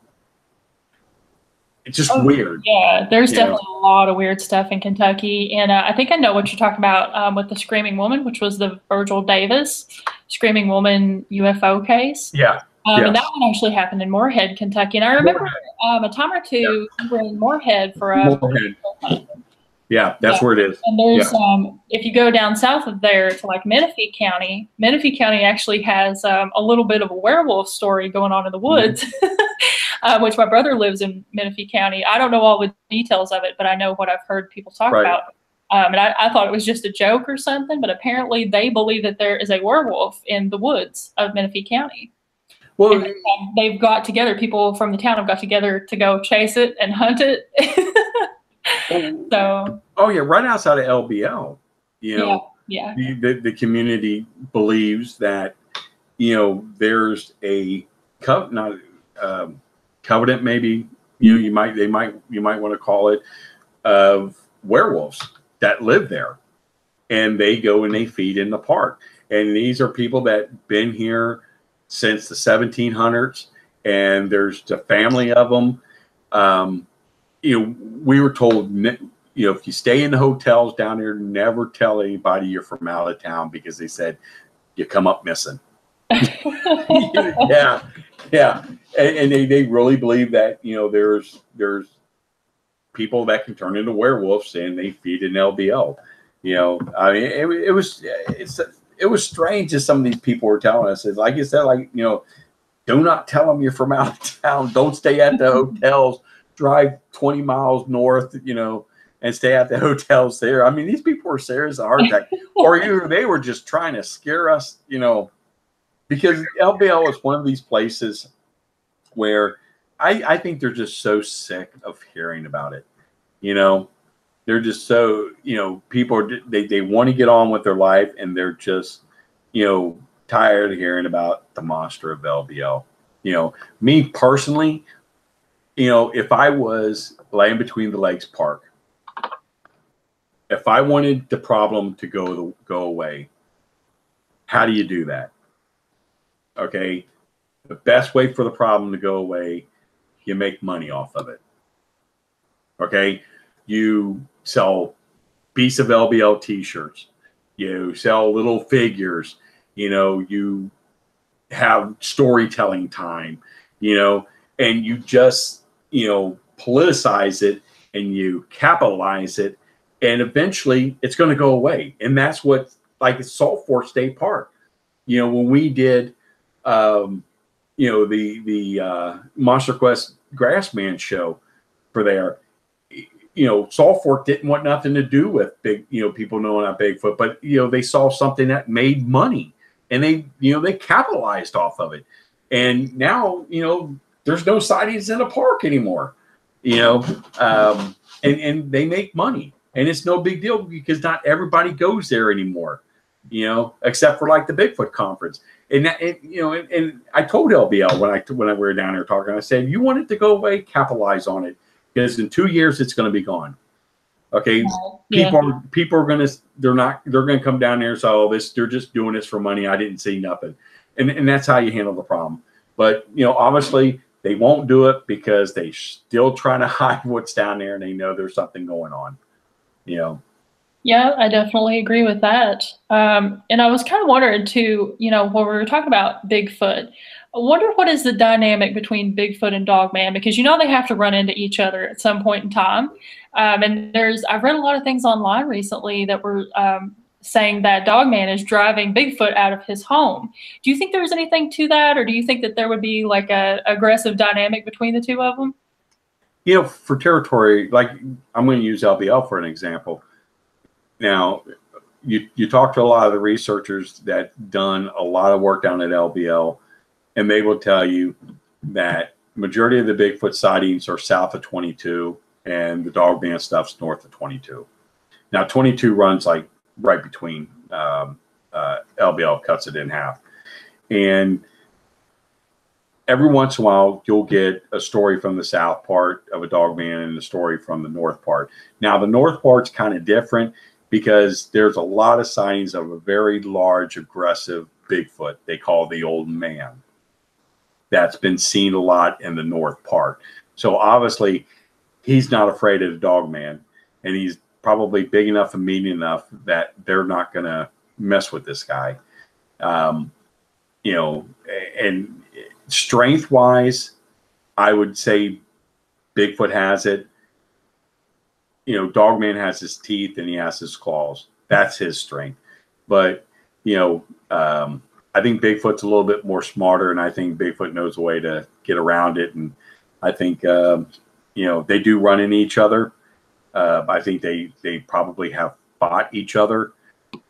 it's just weird. Yeah, there's definitely a lot of weird stuff in Kentucky. And I think I know what you're talking about with the Screaming Woman, which was the Virgil Davis Screaming Woman UFO case. Yeah. And that one actually happened in Moorhead, Kentucky. And I remember a time or two we were in Moorhead for a Moorhead. Yeah, that's where it is. And there's if you go down south of there to like Menifee County actually has a little bit of a werewolf story going on in the woods, which my brother lives in Menifee County. I don't know all the details of it, but I know what I've heard people talk about. And I thought it was just a joke or something, but apparently they believe that there is a werewolf in the woods of Menifee County. Well, they've got together, people from the town have got together to go chase it and hunt it. So. Oh yeah, right outside of LBL, you know, the community believes that, you know, there's a covenant, maybe, you know, you might want to call it, of werewolves that live there, and they go and they feed in the park. And these are people that been here since the 1700s, and there's a family of them. You know, we were told, you know, if you stay in the hotels down there, never tell anybody you're from out of town, because they said you come up missing. Yeah. And they really believe that, you know, there's people that can turn into werewolves, and they feed in LBL. You know, I mean, it was strange as some of these people were telling us. It's like you said, like, you know, do not tell them you're from out of town. Don't stay at the hotels. Drive 20 miles north, you know, and stay at the hotels there. I mean, these people were serious as a heart attack, or either they were just trying to scare us, you know, because LBL is one of these places where I think they're just so sick of hearing about it. You know, they're just so, you know, people, they want to get on with their life, and they're just, you know, tired of hearing about the monster of LBL. You know, me personally, you know, if I was Land Between the Legs Park, if I wanted the problem to go away, how do you do that? Okay. The best way for the problem to go away, you make money off of it. Okay. You sell piece of LBL t-shirts, you sell little figures, you have storytelling time, and you just, politicize it and you capitalize it, and eventually it's going to go away. And that's what, like Salt Fork State Park, when we did, the Monster Quest Grassman show for there, Salt Fork didn't want nothing to do with big, people knowing about Bigfoot, but, they saw something that made money, and they capitalized off of it. And now, there's no sightings in the park anymore, and they make money, and it's no big deal because not everybody goes there anymore, except for like the Bigfoot conference. And and I told LBL when we were down there talking, I said, you want it to go away, capitalize on it, because in 2 years it's going to be gone. Okay, people are going to they're going to come down there and say, oh, they're just doing this for money. I didn't see nothing, and that's how you handle the problem. But obviously they won't do it because they still trying to hide what's down there, and they know there's something going on. Yeah, I definitely agree with that. And I was kind of wondering too, when we were talking about Bigfoot, I wonder what is the dynamic between Bigfoot and Dogman, because they have to run into each other at some point in time. And I've read a lot of things online recently that were saying that Dogman is driving Bigfoot out of his home. Do you think there's anything to that, or do you think that there would be like a aggressive dynamic between the two of them? For territory, like I'm going to use LBL for an example. Now, you talk to a lot of the researchers that done a lot of work down at LBL, and they will tell you that majority of the Bigfoot sightings are south of 22, and the Dogman stuff's north of 22. Now, 22 runs like right between LBL, cuts it in half. And every once in a while, you'll get a story from the south part of a Dogman and a story from the north part. Now, the north part's kind of different because there's a lot of sightings of a very large, aggressive Bigfoot they call the Old Man. That's been seen a lot in the north part. So obviously, he's not afraid of the Dogman, and he's probably big enough and mean enough that they're not going to mess with this guy. And strength-wise, I would say Bigfoot has it. Dogman has his teeth and he has his claws. That's his strength. But, I think Bigfoot's a little bit more smarter, and I think Bigfoot knows a way to get around it. And I think, they do run into each other. I think they probably have fought each other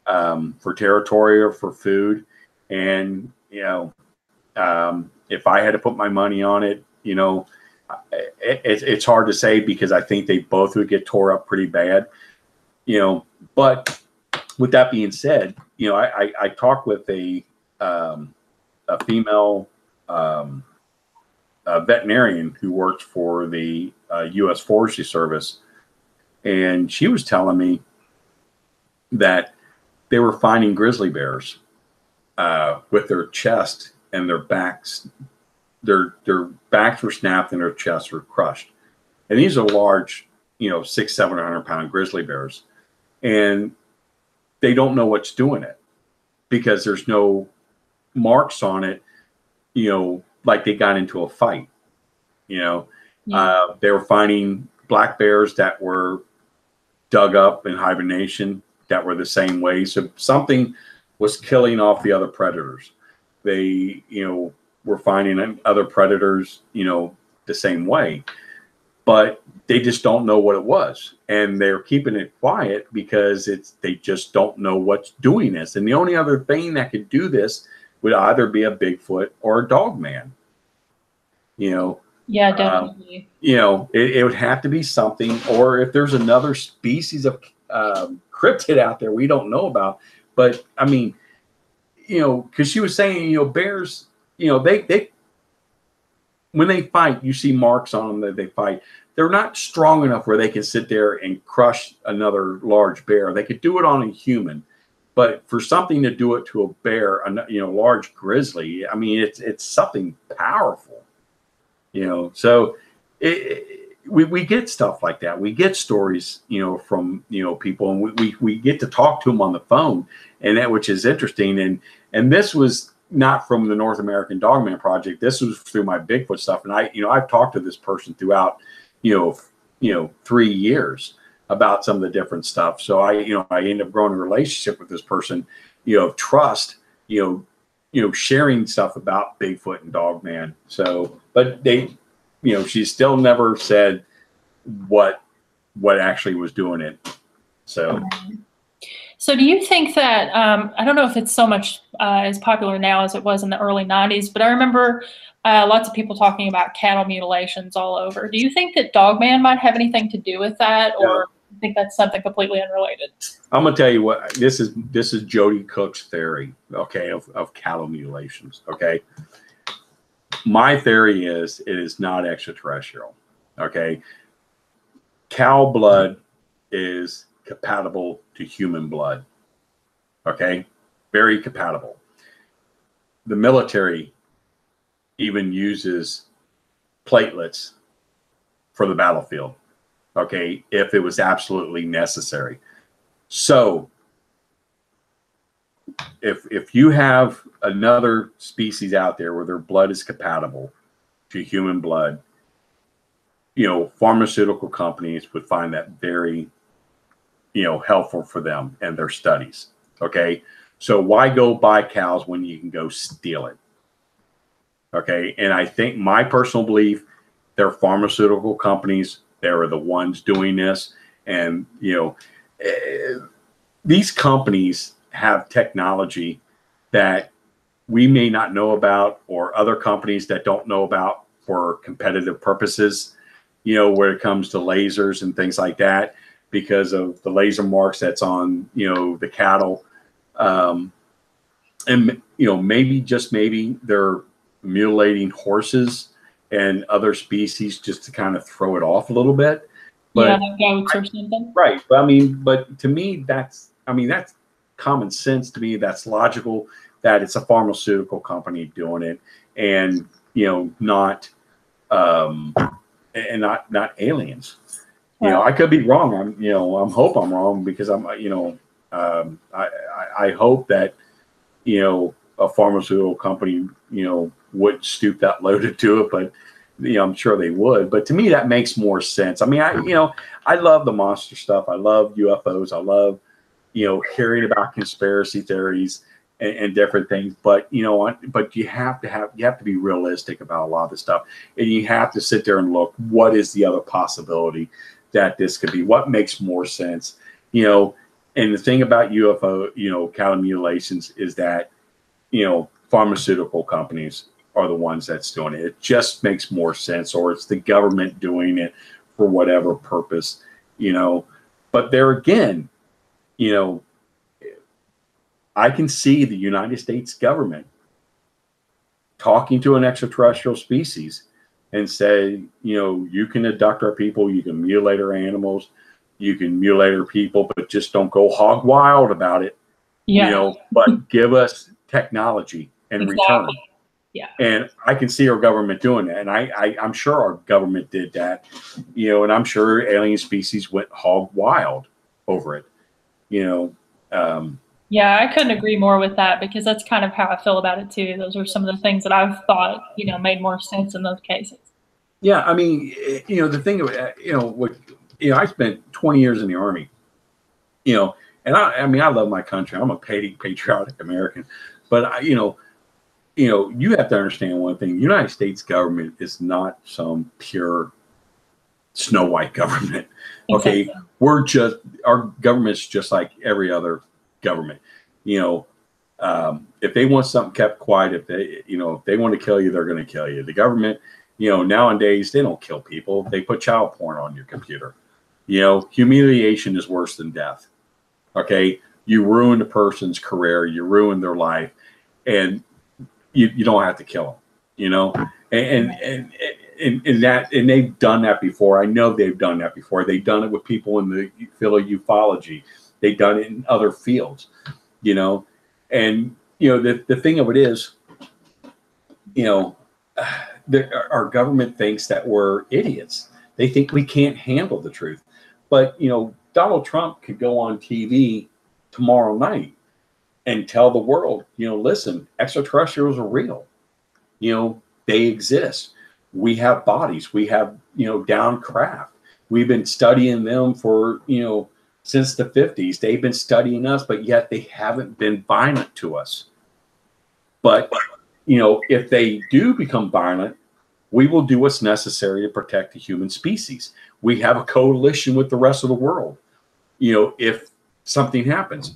for territory or for food. And, if I had to put my money on it, it's hard to say because I think they both would get tore up pretty bad, but with that being said, I talked with a female veterinarian who works for the U.S. Forestry Service, and she was telling me that they were finding grizzly bears with their chest and their backs. Their backs were snapped and their chests were crushed. And these are large, 600-700 pound grizzly bears. And they don't know what's doing it because there's no marks on it, like they got into a fight. They were finding black bears that were dug up in hibernation that were the same way. So something was killing off the other predators. They, were finding other predators, the same way, but they just don't know what it was. And they're keeping it quiet because they just don't know what's doing this. And the only other thing that could do this would either be a Bigfoot or a Dogman. Yeah, definitely. It would have to be something, or if there's another species of cryptid out there we don't know about. But I mean, because she was saying, bears, they when they fight, you see marks on them that they fight. They're not strong enough where they can sit there and crush another large bear. They could do it on a human, But for something to do it to a bear, a large grizzly, I mean, it's something powerful, So we get stuff like that. We get stories, from people, and we get to talk to them on the phone, and that, which is interesting. And this was not from the North American Dogman Project. This was through my Bigfoot stuff, and I've talked to this person throughout 3 years about some of the different stuff. So I ended up growing a relationship with this person, of trust, sharing stuff about Bigfoot and Dogman. So, but they, she still never said what actually was doing it. So. So do you think that, I don't know if it's so much as popular now as it was in the early 90s, but I remember lots of people talking about cattle mutilations all over. Do you think that Dogman might have anything to do with that, or do you think that's something completely unrelated? I'm going to tell you what, this is Joedy Cook's theory, okay, of cattle mutilations, okay? My theory is it is not extraterrestrial, okay? Cow blood is compatible to human blood, okay? Very compatible. The military even uses platelets for the battlefield, okay, if it was absolutely necessary. So if you have another species out there where their blood is compatible to human blood, pharmaceutical companies would find that very helpful for them and their studies. Okay. So why go buy cows when you can go steal it? Okay. And I think my personal belief, they're pharmaceutical companies. They're the ones doing this. And, these companies have technology that we may not know about, or other companies that don't know about for competitive purposes, where it comes to lasers and things like that, because of the laser marks that's on, the cattle. And, maybe, just maybe, they're mutilating horses and other species just to kind of throw it off a little bit. But, goats or something. Right. But to me, that's common sense to me. That's logical that it's a pharmaceutical company doing it, and, not aliens. I could be wrong. I'm hope I'm wrong, because I hope that, a pharmaceutical company, would stoop that low to do it, but, I'm sure they would. But to me, that makes more sense. I love the monster stuff. I love UFOs. I love, hearing about conspiracy theories and different things. But, but you have to be realistic about a lot of this stuff, and you have to sit there and look, what is the other possibility that this could be? What makes more sense? And the thing about UFO, cattle mutilations is that, pharmaceutical companies are the ones that's doing it. It just makes more sense, or it's the government doing it for whatever purpose, But there again, I can see the United States government talking to an extraterrestrial species and say, you can abduct our people, you can mutilate our animals, you can mutilate our people, but just don't go hog wild about it. But give us technology in return. Yeah. And I can see our government doing that. And I'm sure our government did that, and I'm sure alien species went hog wild over it, Yeah, I couldn't agree more with that, because that's kind of how I feel about it too. Those are some of the things that I've thought, made more sense in those cases. Yeah. The thing of, I spent 20 years in the Army, and I love my country. I'm a patriotic American, but you have to understand one thing. The United States government is not some pure Snow White government. Okay. Exactly. Our government's just like every other government. If they want something kept quiet, if they want to kill you, they're going to kill you. The government, nowadays, they don't kill people. They put child porn on your computer. Humiliation is worse than death. Okay. You ruin a person's career, you ruin their life, and you don't have to kill them, and they've done that before. I know they've done that before. They've done it with people in the field of ufology. They've done it in other fields. you know, and, you know, the thing of it is, you know, our government thinks that we're idiots. They think we can't handle the truth. But, you know, Donald Trump could go on TV tomorrow night and tell the world, you know, listen, extraterrestrials are real. You know, they exist. We have bodies. We have, you know, down craft. We've been studying them for, you know, since the 50s. They've been studying us, but yet they haven't been violent to us. But, you know, if they do become violent, we will do what's necessary to protect the human species. We have a coalition with the rest of the world, you know, if something happens.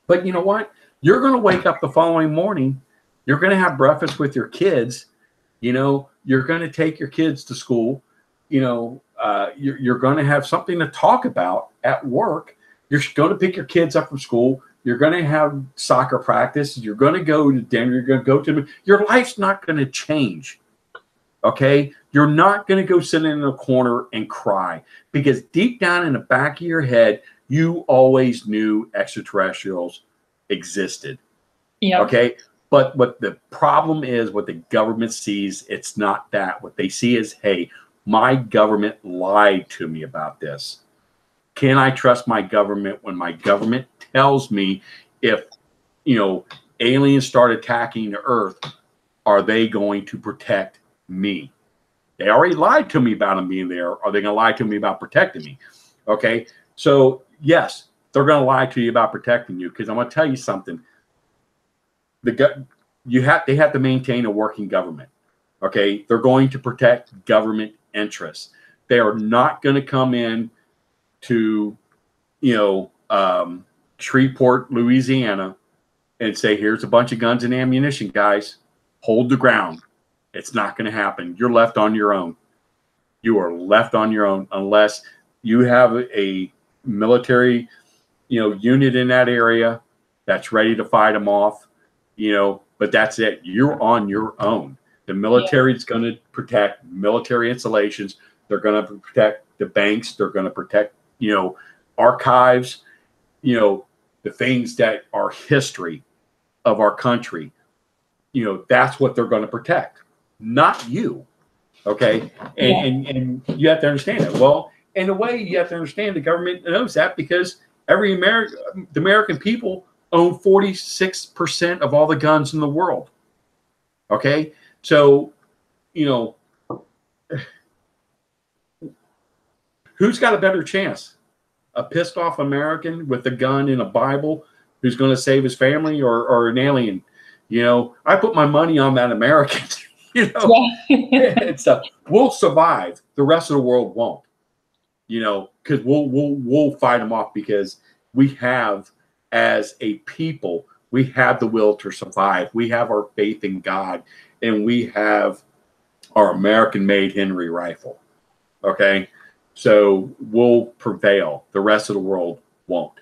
But you know what? You're going to wake up the following morning. You're going to have breakfast with your kids. You know, you're going to take your kids to school. You know, you're going to have something to talk about at work. You're going to pick your kids up from school. You're going to have soccer practice. You're going to go to dinner. You're going to go to your life's not going to change. Okay. You're not going to go sit in a corner and cry, because deep down in the back of your head, you always knew extraterrestrials existed. Yeah. Okay. But what the problem is, what the government sees, it's not that. What they see is, hey, my government lied to me about this. Can I trust my government when my government tells me if, you know, aliens start attacking the Earth, are they going to protect me? They already lied to me about them being there. Are they going to lie to me about protecting me? Okay. So yes, they're going to lie to you about protecting you, because I'm going to tell you something. They have to maintain a working government. Okay. They're going to protect government interests. They are not going to come in to, you know, Shreveport, Louisiana, and say, here's a bunch of guns and ammunition, guys, hold the ground. It's not going to happen. You're left on your own. You are left on your own unless you have a military, you know, unit in that area that's ready to fight them off, you know, but that's it. You're on your own. The military is going to protect military installations. They're going to protect the banks. They're going to protect, you know, archives, you know, the things that are history of our country. You know, that's what they're going to protect, not you. Okay. And you have to understand that. Well, in a way, you have to understand the government knows that, because the American people own 46% of all the guns in the world. Okay. So, you know, who's got a better chance? A pissed off American with a gun and a Bible who's going to save his family, or an alien? You know, I put my money on that American. You know, and stuff. We'll survive. The rest of the world won't. You know, because we'll fight them off, because we have, as a people, we have the will to survive. We have our faith in God, and we have our American-made Henry rifle. Okay, so we'll prevail. The rest of the world won't.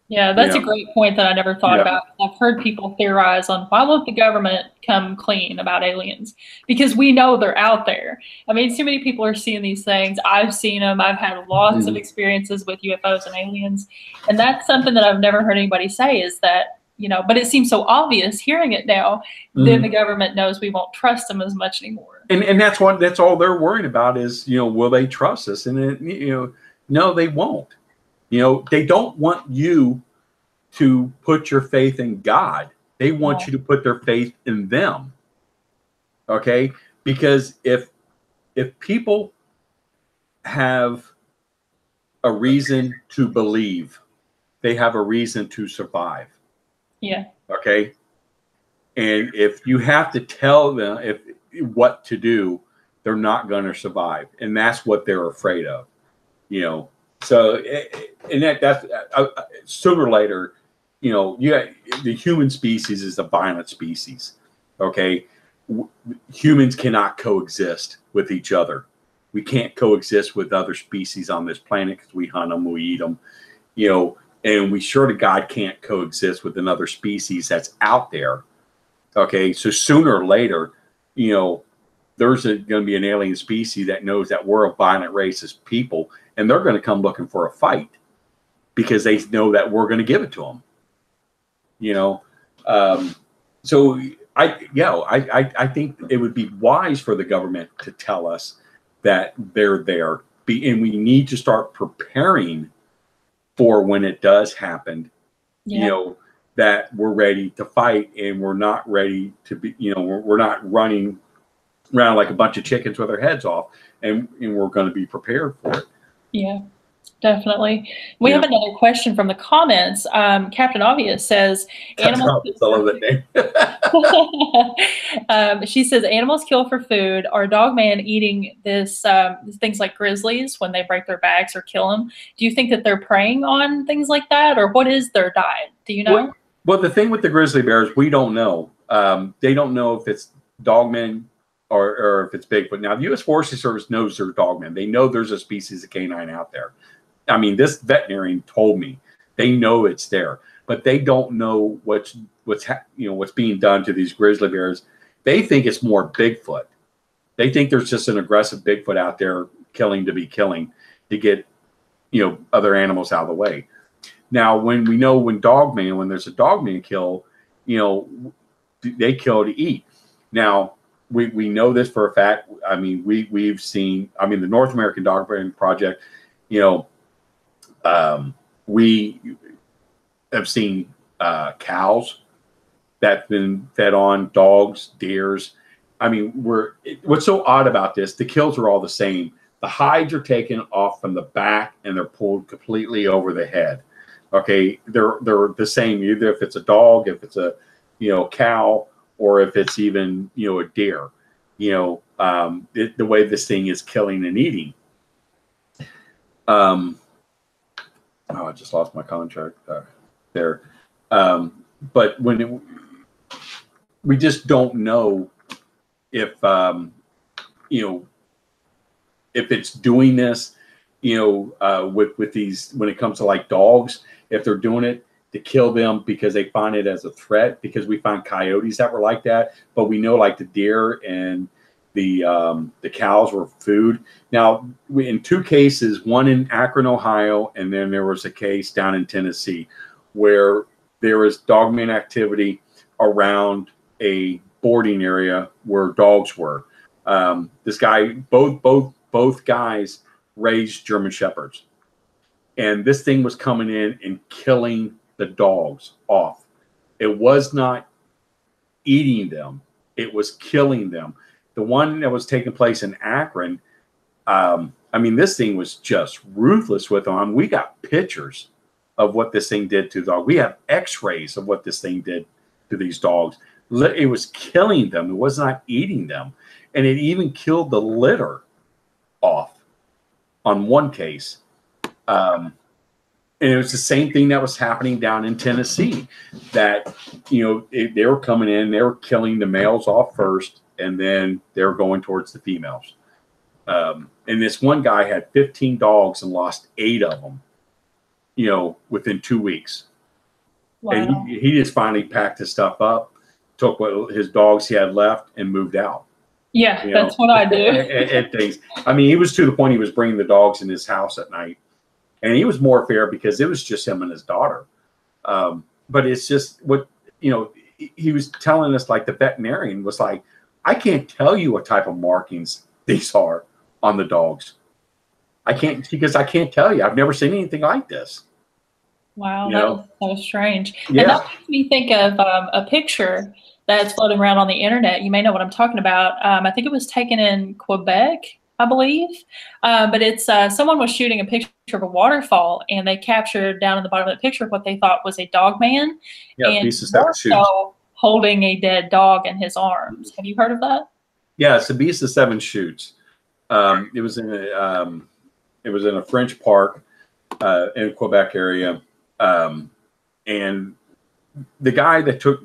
Yeah, that's a great point that I never thought about. I've heard people theorize on, why won't the government come clean about aliens? Because we know they're out there. I mean, so many people are seeing these things. I've seen them. I've had lots of experiences with UFOs and aliens. And that's something that I've never heard anybody say, is that, you know, but it seems so obvious hearing it now, then the government knows we won't trust them as much anymore. And that's all they're worrying about is, you know, will they trust us? And it, you know, no, they won't. You know, they don't want you to put your faith in God. They want you to put their faith in them. Okay? Because if people have a reason to believe, they have a reason to survive. Yeah. Okay? And if you have to tell them what to do, they're not going to survive. And that's what they're afraid of. You know, so, and that's sooner or later, you know, the human species is a violent species. Okay. Humans cannot coexist with each other. We can't coexist with other species on this planet, because we hunt them, we eat them, you know, and we sure to God can't coexist with another species that's out there. Okay. So sooner or later, you know, there's going to be an alien species that knows that we're a violent racist people, and they're going to come looking for a fight, because they know that we're going to give it to them. you know. So I think it would be wise for the government to tell us that they're there, and we need to start preparing for when it does happen. You know, that we're ready to fight, and we're not ready to be. You know, we're not running around like a bunch of chickens with our heads off, and we're going to be prepared for it. Yeah. Definitely. We have another question from the comments. Captain Obvious says, animals. I love that name. She says, animals kill for food. Are Dogman eating this things like grizzlies when they break their backs or kill them? Do you think that they're preying on things like that, or what is their diet? Do you know? Well, the thing with the grizzly bears, we don't know. They don't know if it's Dogman or if it's Bigfoot. Now, the U.S. Forest Service knows there's Dogman. They know there's a species of canine out there. I mean, this veterinarian told me they know it's there, but they don't know what's being done to these grizzly bears. They think it's more Bigfoot. They think there's just an aggressive Bigfoot out there killing to be killing to get, other animals out of the way. Now, when there's a Dogman kill, they kill to eat. Now, we know this for a fact. I mean, we've seen, the North American Dogman Project, we have seen cows that's been fed on, dogs, deers. I mean, what's so odd about this, the kills are all the same. The hides are taken off from the back and they're pulled completely over the head. Okay, they're the same, either if it's a dog, if it's a cow, or if it's even a deer. The way this thing is killing and eating. I just lost my contract there. But we just don't know if if it's doing this, with these, when it comes to like dogs, if they're doing it to kill them because they find it as a threat, because we find coyotes that were like that, but we know like the deer and the cows were food. Now, in two cases, one in Akron, Ohio, and then there was a case down in Tennessee where there was Dogman activity around a boarding area where dogs were. This guy, both guys raised German Shepherds, and this thing was coming in and killing the dogs off. It was not eating them; it was killing them. The one that was taking place in Akron, this thing was just ruthless with them. We got pictures of what this thing did to the dog. We have x-rays of what this thing did to these dogs. It was killing them. It was not eating them. And it even killed the litter off on one case. And it was the same thing that was happening down in Tennessee, that, they were coming in, they were killing the males off first, and then they were going towards the females. And this one guy had 15 dogs and lost 8 of them, within 2 weeks. Wow. And he just finally packed his stuff up, took what his dogs he had left, and moved out. Yeah, that's what I do. and things. He was to the point he was bringing the dogs in his house at night. And he was more fair because it was just him and his daughter. But it's just what, he was telling us, like the veterinarian was like, I can't tell you what type of markings these are on the dogs. I can't, because I can't tell you. I've never seen anything like this. Wow, that was so strange. Yeah. And that makes me think of a picture that's floating around on the internet. You may know what I'm talking about. I think it was taken in Quebec, I believe. But it's someone was shooting a picture of a waterfall, and they captured down in the bottom of the picture what they thought was a Dogman. Yeah, and beast of 7 shoots. Holding a dead dog in his arms. Have you heard of that? Yeah, it's a beast of 7 shoots. It was in a French park in Quebec area, and the guy that took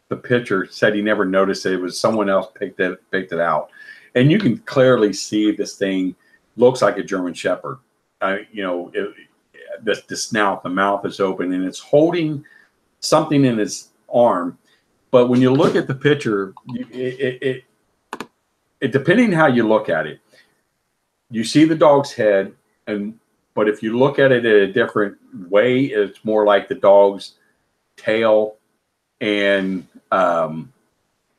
the picture said he never noticed it. It was someone else picked it out, and you can clearly see this thing looks like a German Shepherd. The snout, the mouth is open, and it's holding something in its arm. But when you look at the picture, it depending how you look at it, you see the dog's head, but if you look at it in a different way, it's more like the dog's tail and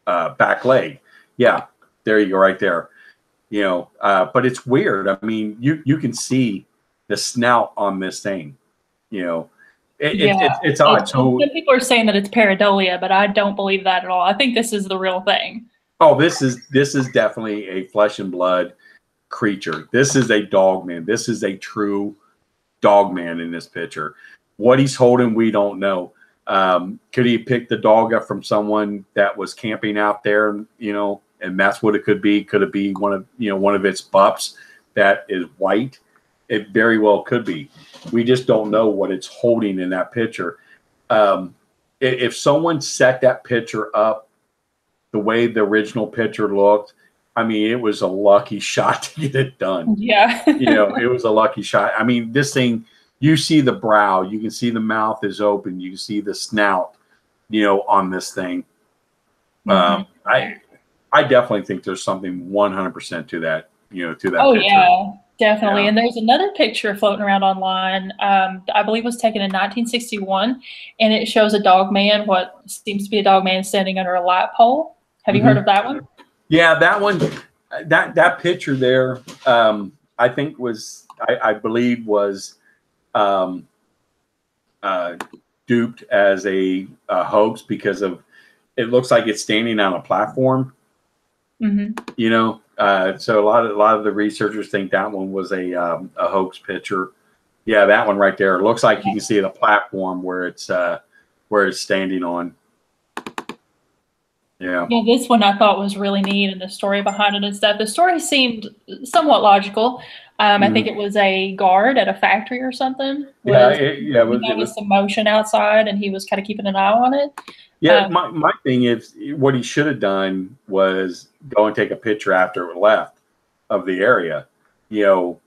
back leg. Yeah, there you go, right there. You know, but it's weird. I mean, you can see the snout on this thing. You know, it's odd. So some people are saying that it's pareidolia, but I don't believe that at all. I think this is the real thing. oh, this is definitely a flesh and blood creature. This is a dogman. This is a true dogman in this picture. What he's holding, we don't know. Could he pick the dog up from someone that was camping out there, you know, and that's what it could be? Could it be one of its pups that is white? It very well could be. We just don't know what it's holding in that picture. If someone set that picture up the way the original picture looked, I mean, it was a lucky shot to get it done. Yeah. You know, it was a lucky shot. I mean, this thing, you see the brow, you can see the mouth is open, you can see the snout, you know, on this thing. I definitely think there's something 100% to that, you know, to that Oh, picture. yeah, definitely. Yeah. And there's another picture floating around online. I believe it was taken in 1961, and it shows a dog man, what seems to be a dog man standing under a light pole. Have you heard of that one? Yeah, that one, that picture there, I think was, I believe was duped as a hoax because of, it looks like it's standing on a platform. You know, so a lot of the researchers think that one was a hoax picture. Yeah, that one right there. It looks like you can see the platform where it's standing on. Yeah. Yeah, this one I thought was really neat, and the story behind it and stuff. The story seemed somewhat logical. I think it was a guard at a factory or something. He noticed some motion outside, and he was kind of keeping an eye on it. Yeah, my thing is, what he should have done was go and take a picture after it left of the area. You know,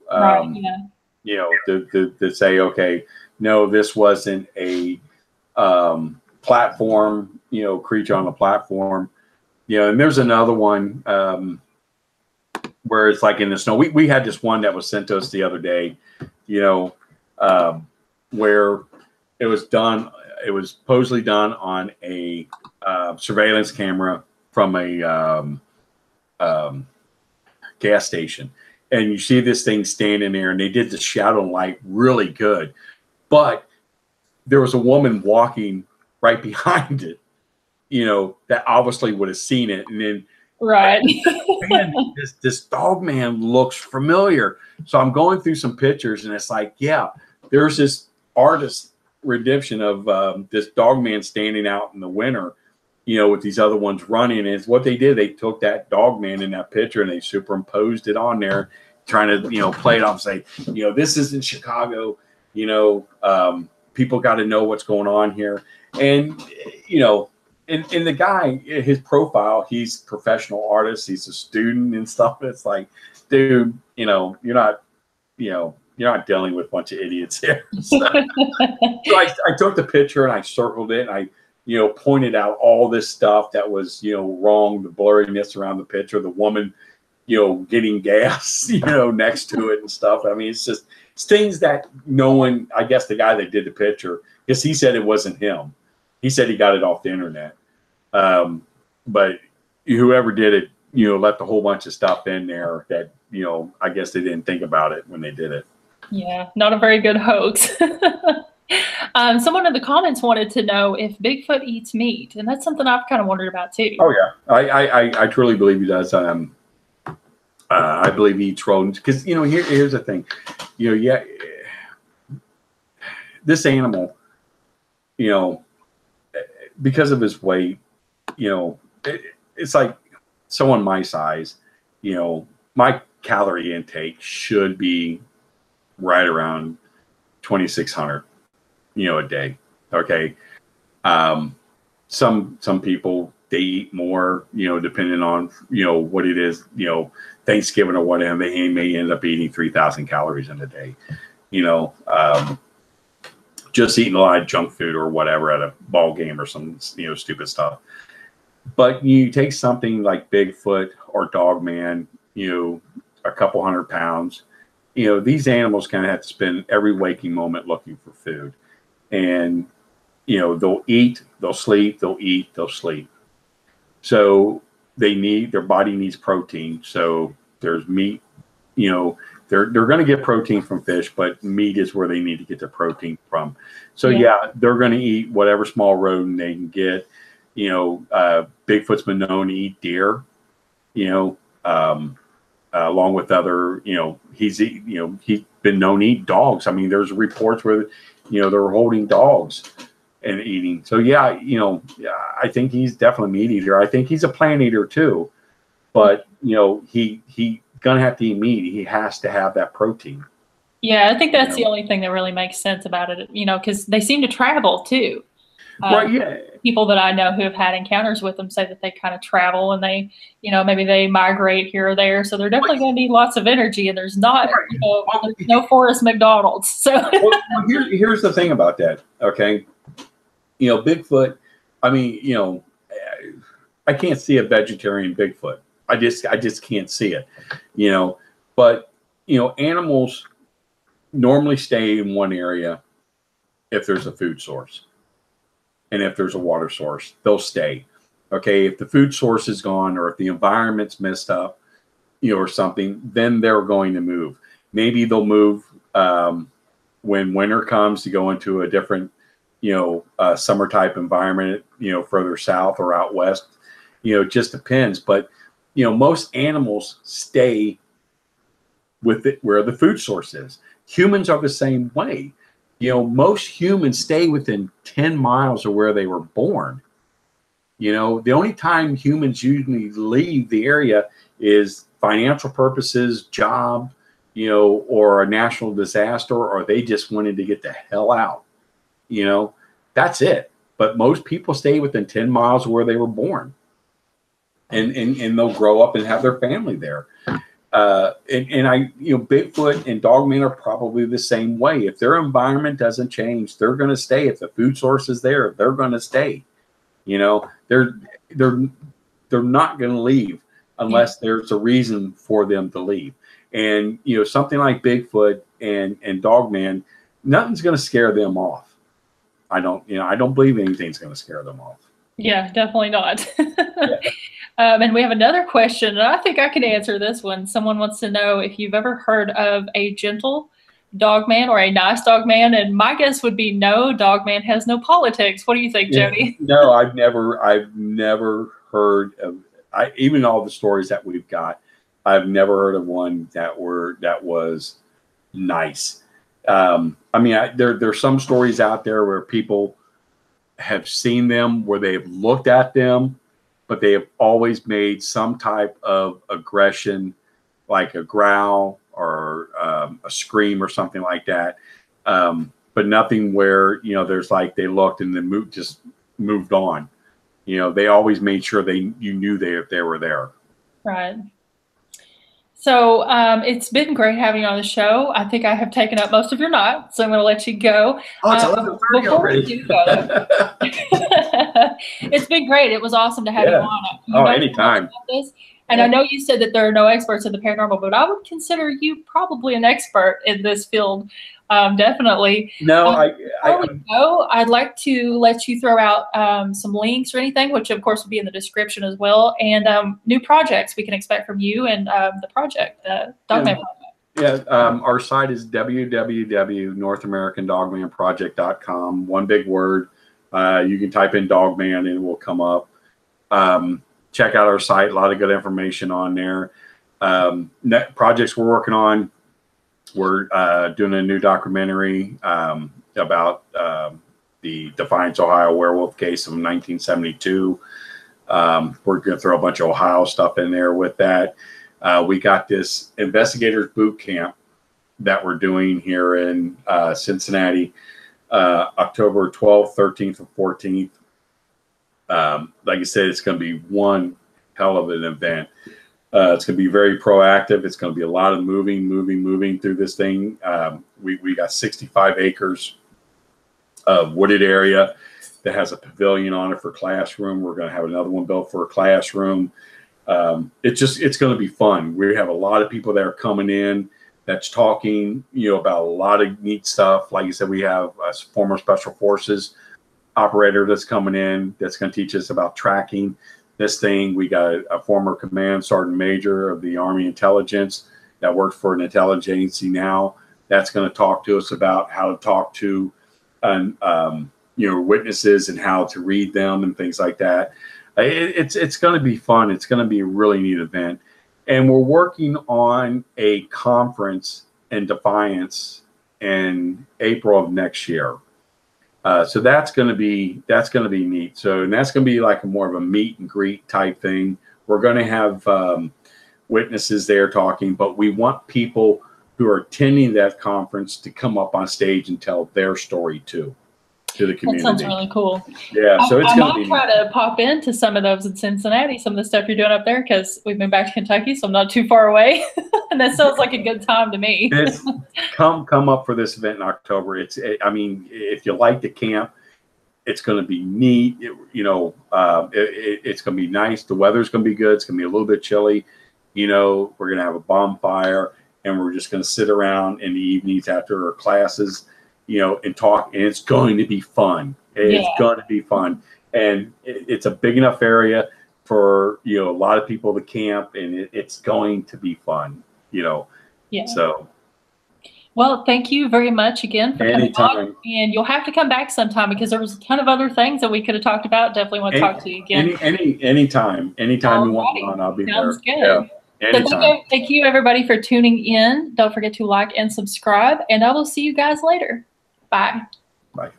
you know, to say, okay, no, this wasn't a platform, you know, creature on the platform. You know, and there's another one where it's like in the snow. We had this one that was sent to us the other day, you know, where it was done. It was supposedly done on a surveillance camera from a gas station. And you see this thing standing there, and they did the shadow light really good. But there was a woman walking right behind it, you know, that obviously would have seen it. And then, man, this dog man looks familiar. So I'm going through some pictures, and it's like, yeah, there's this artist redemption of this dog man standing out in the winter, you know, with these other ones running. And what they did, they took that dog man in that picture and they superimposed it on there, trying to, you know, play it off, say, you know, this is in Chicago, you know, people got to know what's going on here. And, you know, and the guy, his profile, he's a professional artist, he's a student and stuff. It's like, dude, you know, you're not dealing with a bunch of idiots here. So I took the picture and I circled it, and I, you know, pointed out all this stuff that was, you know, wrong, the blurriness around the picture, the woman, you know, getting gas, you know, next to it and stuff. I mean, it's things that no one, I guess the guy that did the picture, because he said it wasn't him. He said he got it off the internet. But whoever did it, you know, left a whole bunch of stuff in there that, you know, I guess they didn't think about it when they did it. Yeah, not a very good hoax. Someone in the comments wanted to know if Bigfoot eats meat, and that's something I've kind of wondered about too. Oh yeah, I truly believe he does. I believe he eats rodents because, you know, here's the thing, you know, yeah, this animal, you know, because of his weight, you know, it's like someone my size, you know, my calorie intake should be right around 2,600, you know, a day. Okay. Some people, they eat more, you know, depending on, you know, what it is, you know, Thanksgiving or whatever, they may end up eating 3,000 calories in a day, you know, just eating a lot of junk food or whatever at a ball game or some, you know, stupid stuff. But you take something like Bigfoot or Dogman, you know, a couple 100 pounds, you know, these animals kind of have to spend every waking moment looking for food. And they'll eat, they'll sleep, they'll eat, they'll sleep. So their body needs protein. So there's meat, they're going to get protein from fish, but meat is where they need to get their protein from. So they're going to eat whatever small rodent they can get. Bigfoot's been known to eat deer, along with other, he's been known to eat dogs. I mean, there's reports where, they're holding dogs and eating. So I think he's definitely a meat eater. I think he's a plant eater too, but he gonna have to eat meat. He has to have that protein. Yeah, I think that's the only thing that really makes sense about it, because they seem to travel too. Right, yeah. People that I know who have had encounters with them say that they kind of travel and they, maybe they migrate here or there. So they're definitely going to need lots of energy, and there's not, there's no Forrest McDonald's. So here's the thing about that. Okay. Bigfoot, I mean, I can't see a vegetarian Bigfoot. I just can't see it, but, animals normally stay in one area if there's a food source. And if there's a water source, they'll stay. Okay, if the food source is gone or if the environment's messed up, or something, then they're going to move. Maybe they'll move when winter comes to go into a different, summer type environment, further south or out west. It just depends. But, most animals stay with it where the food source is. Humans are the same way. Most humans stay within 10 miles of where they were born. The only time humans usually leave the area is financial purposes, job, or a national disaster, or they just wanted to get the hell out. That's it. But most people stay within 10 miles of where they were born. And they'll grow up and have their family there. Bigfoot and Dogman are probably the same way. If their environment doesn't change, they're going to stay. If the food source is there, they're going to stay. They're not going to leave unless there's a reason for them to leave. And something like Bigfoot and Dogman, nothing's going to scare them off. I don't believe anything's going to scare them off. Yeah, definitely not. And we have another question, and I think I can answer this one. Someone wants to know if you've ever heard of a gentle dogman or a nice dogman, and my guess would be no. Dogman has no politics. What do you think, Joedy? No, I've never heard of. Even all the stories that we've got, I've never heard of one that was nice. There's some stories out there where people have seen them, where they've looked at them, but they have always made some type of aggression, like a growl or a scream or something like that. But nothing where, there's like they looked and then just moved on. They always made sure you knew they were there. Right. So it's been great having you on the show. I think I have taken up most of your night, so I'm going to let you go. Oh, it's 11:30 already. It's been great. It was awesome to have you on. Anytime. And I know you said that there are no experts in the paranormal, but I would consider you probably an expert in this field. Definitely. No, I'd like to let you throw out some links or anything, which of course will be in the description as well, and new projects we can expect from you and the project, the Dogman Project. Our site is www.NorthAmericanDogmanProject.com. One big word. You can type in Dogman and it will come up. Check out our site. A lot of good information on there. Projects we're working on. We're doing a new documentary about the Defiance, Ohio werewolf case of 1972. We're going to throw a bunch of Ohio stuff in there with that. We got this investigators boot camp that we're doing here in Cincinnati, October 12th, 13th, and 14th. Like I said, it's going to be one hell of an event. It's going to be very proactive. It's going to be a lot of moving through this thing. We got 65 acres of wooded area that has a pavilion on it for classroom. We're going to have another one built for a classroom. It's going to be fun. We have a lot of people that are coming in that's talking, about a lot of neat stuff. Like you said, we have former special forces operator that's coming in that's going to teach us about tracking this thing. We got a former command sergeant major of the Army Intelligence that works for an intelligence agency now. That's going to talk to us about how to talk to, witnesses and how to read them and things like that. It's going to be fun. It's going to be a really neat event. And we're working on a conference in Defiance in April of next year. So that's going to be neat. So, and that's going to be like more of a meet and greet type thing. We're going to have witnesses there talking, but we want people who are attending that conference to come up on stage and tell their story too, to the community. That sounds really cool. Yeah, so it's going to be. I might try to pop into some of those in Cincinnati, some of the stuff you're doing up there, because we've moved back to Kentucky, so I'm not too far away, and that sounds like a good time to me. Come up for this event in October. I mean, if you like to camp, it's going to be neat. It's going to be nice. The weather's going to be good. It's going to be a little bit chilly. We're going to have a bonfire, and we're just going to sit around in the evenings after our classes, and talk, and it's going to be fun. It's going to be fun. And it's a big enough area for, a lot of people to camp, and it's going to be fun, Yeah. So. Well, thank you very much again for coming on. And you'll have to come back sometime, because there was a ton of other things that we could have talked about. Definitely want to talk to you again. Anytime you want me on, I'll be there. Sounds good. Yeah, so thank you, everybody, for tuning in. Don't forget to like and subscribe, and I will see you guys later. Bye. Bye.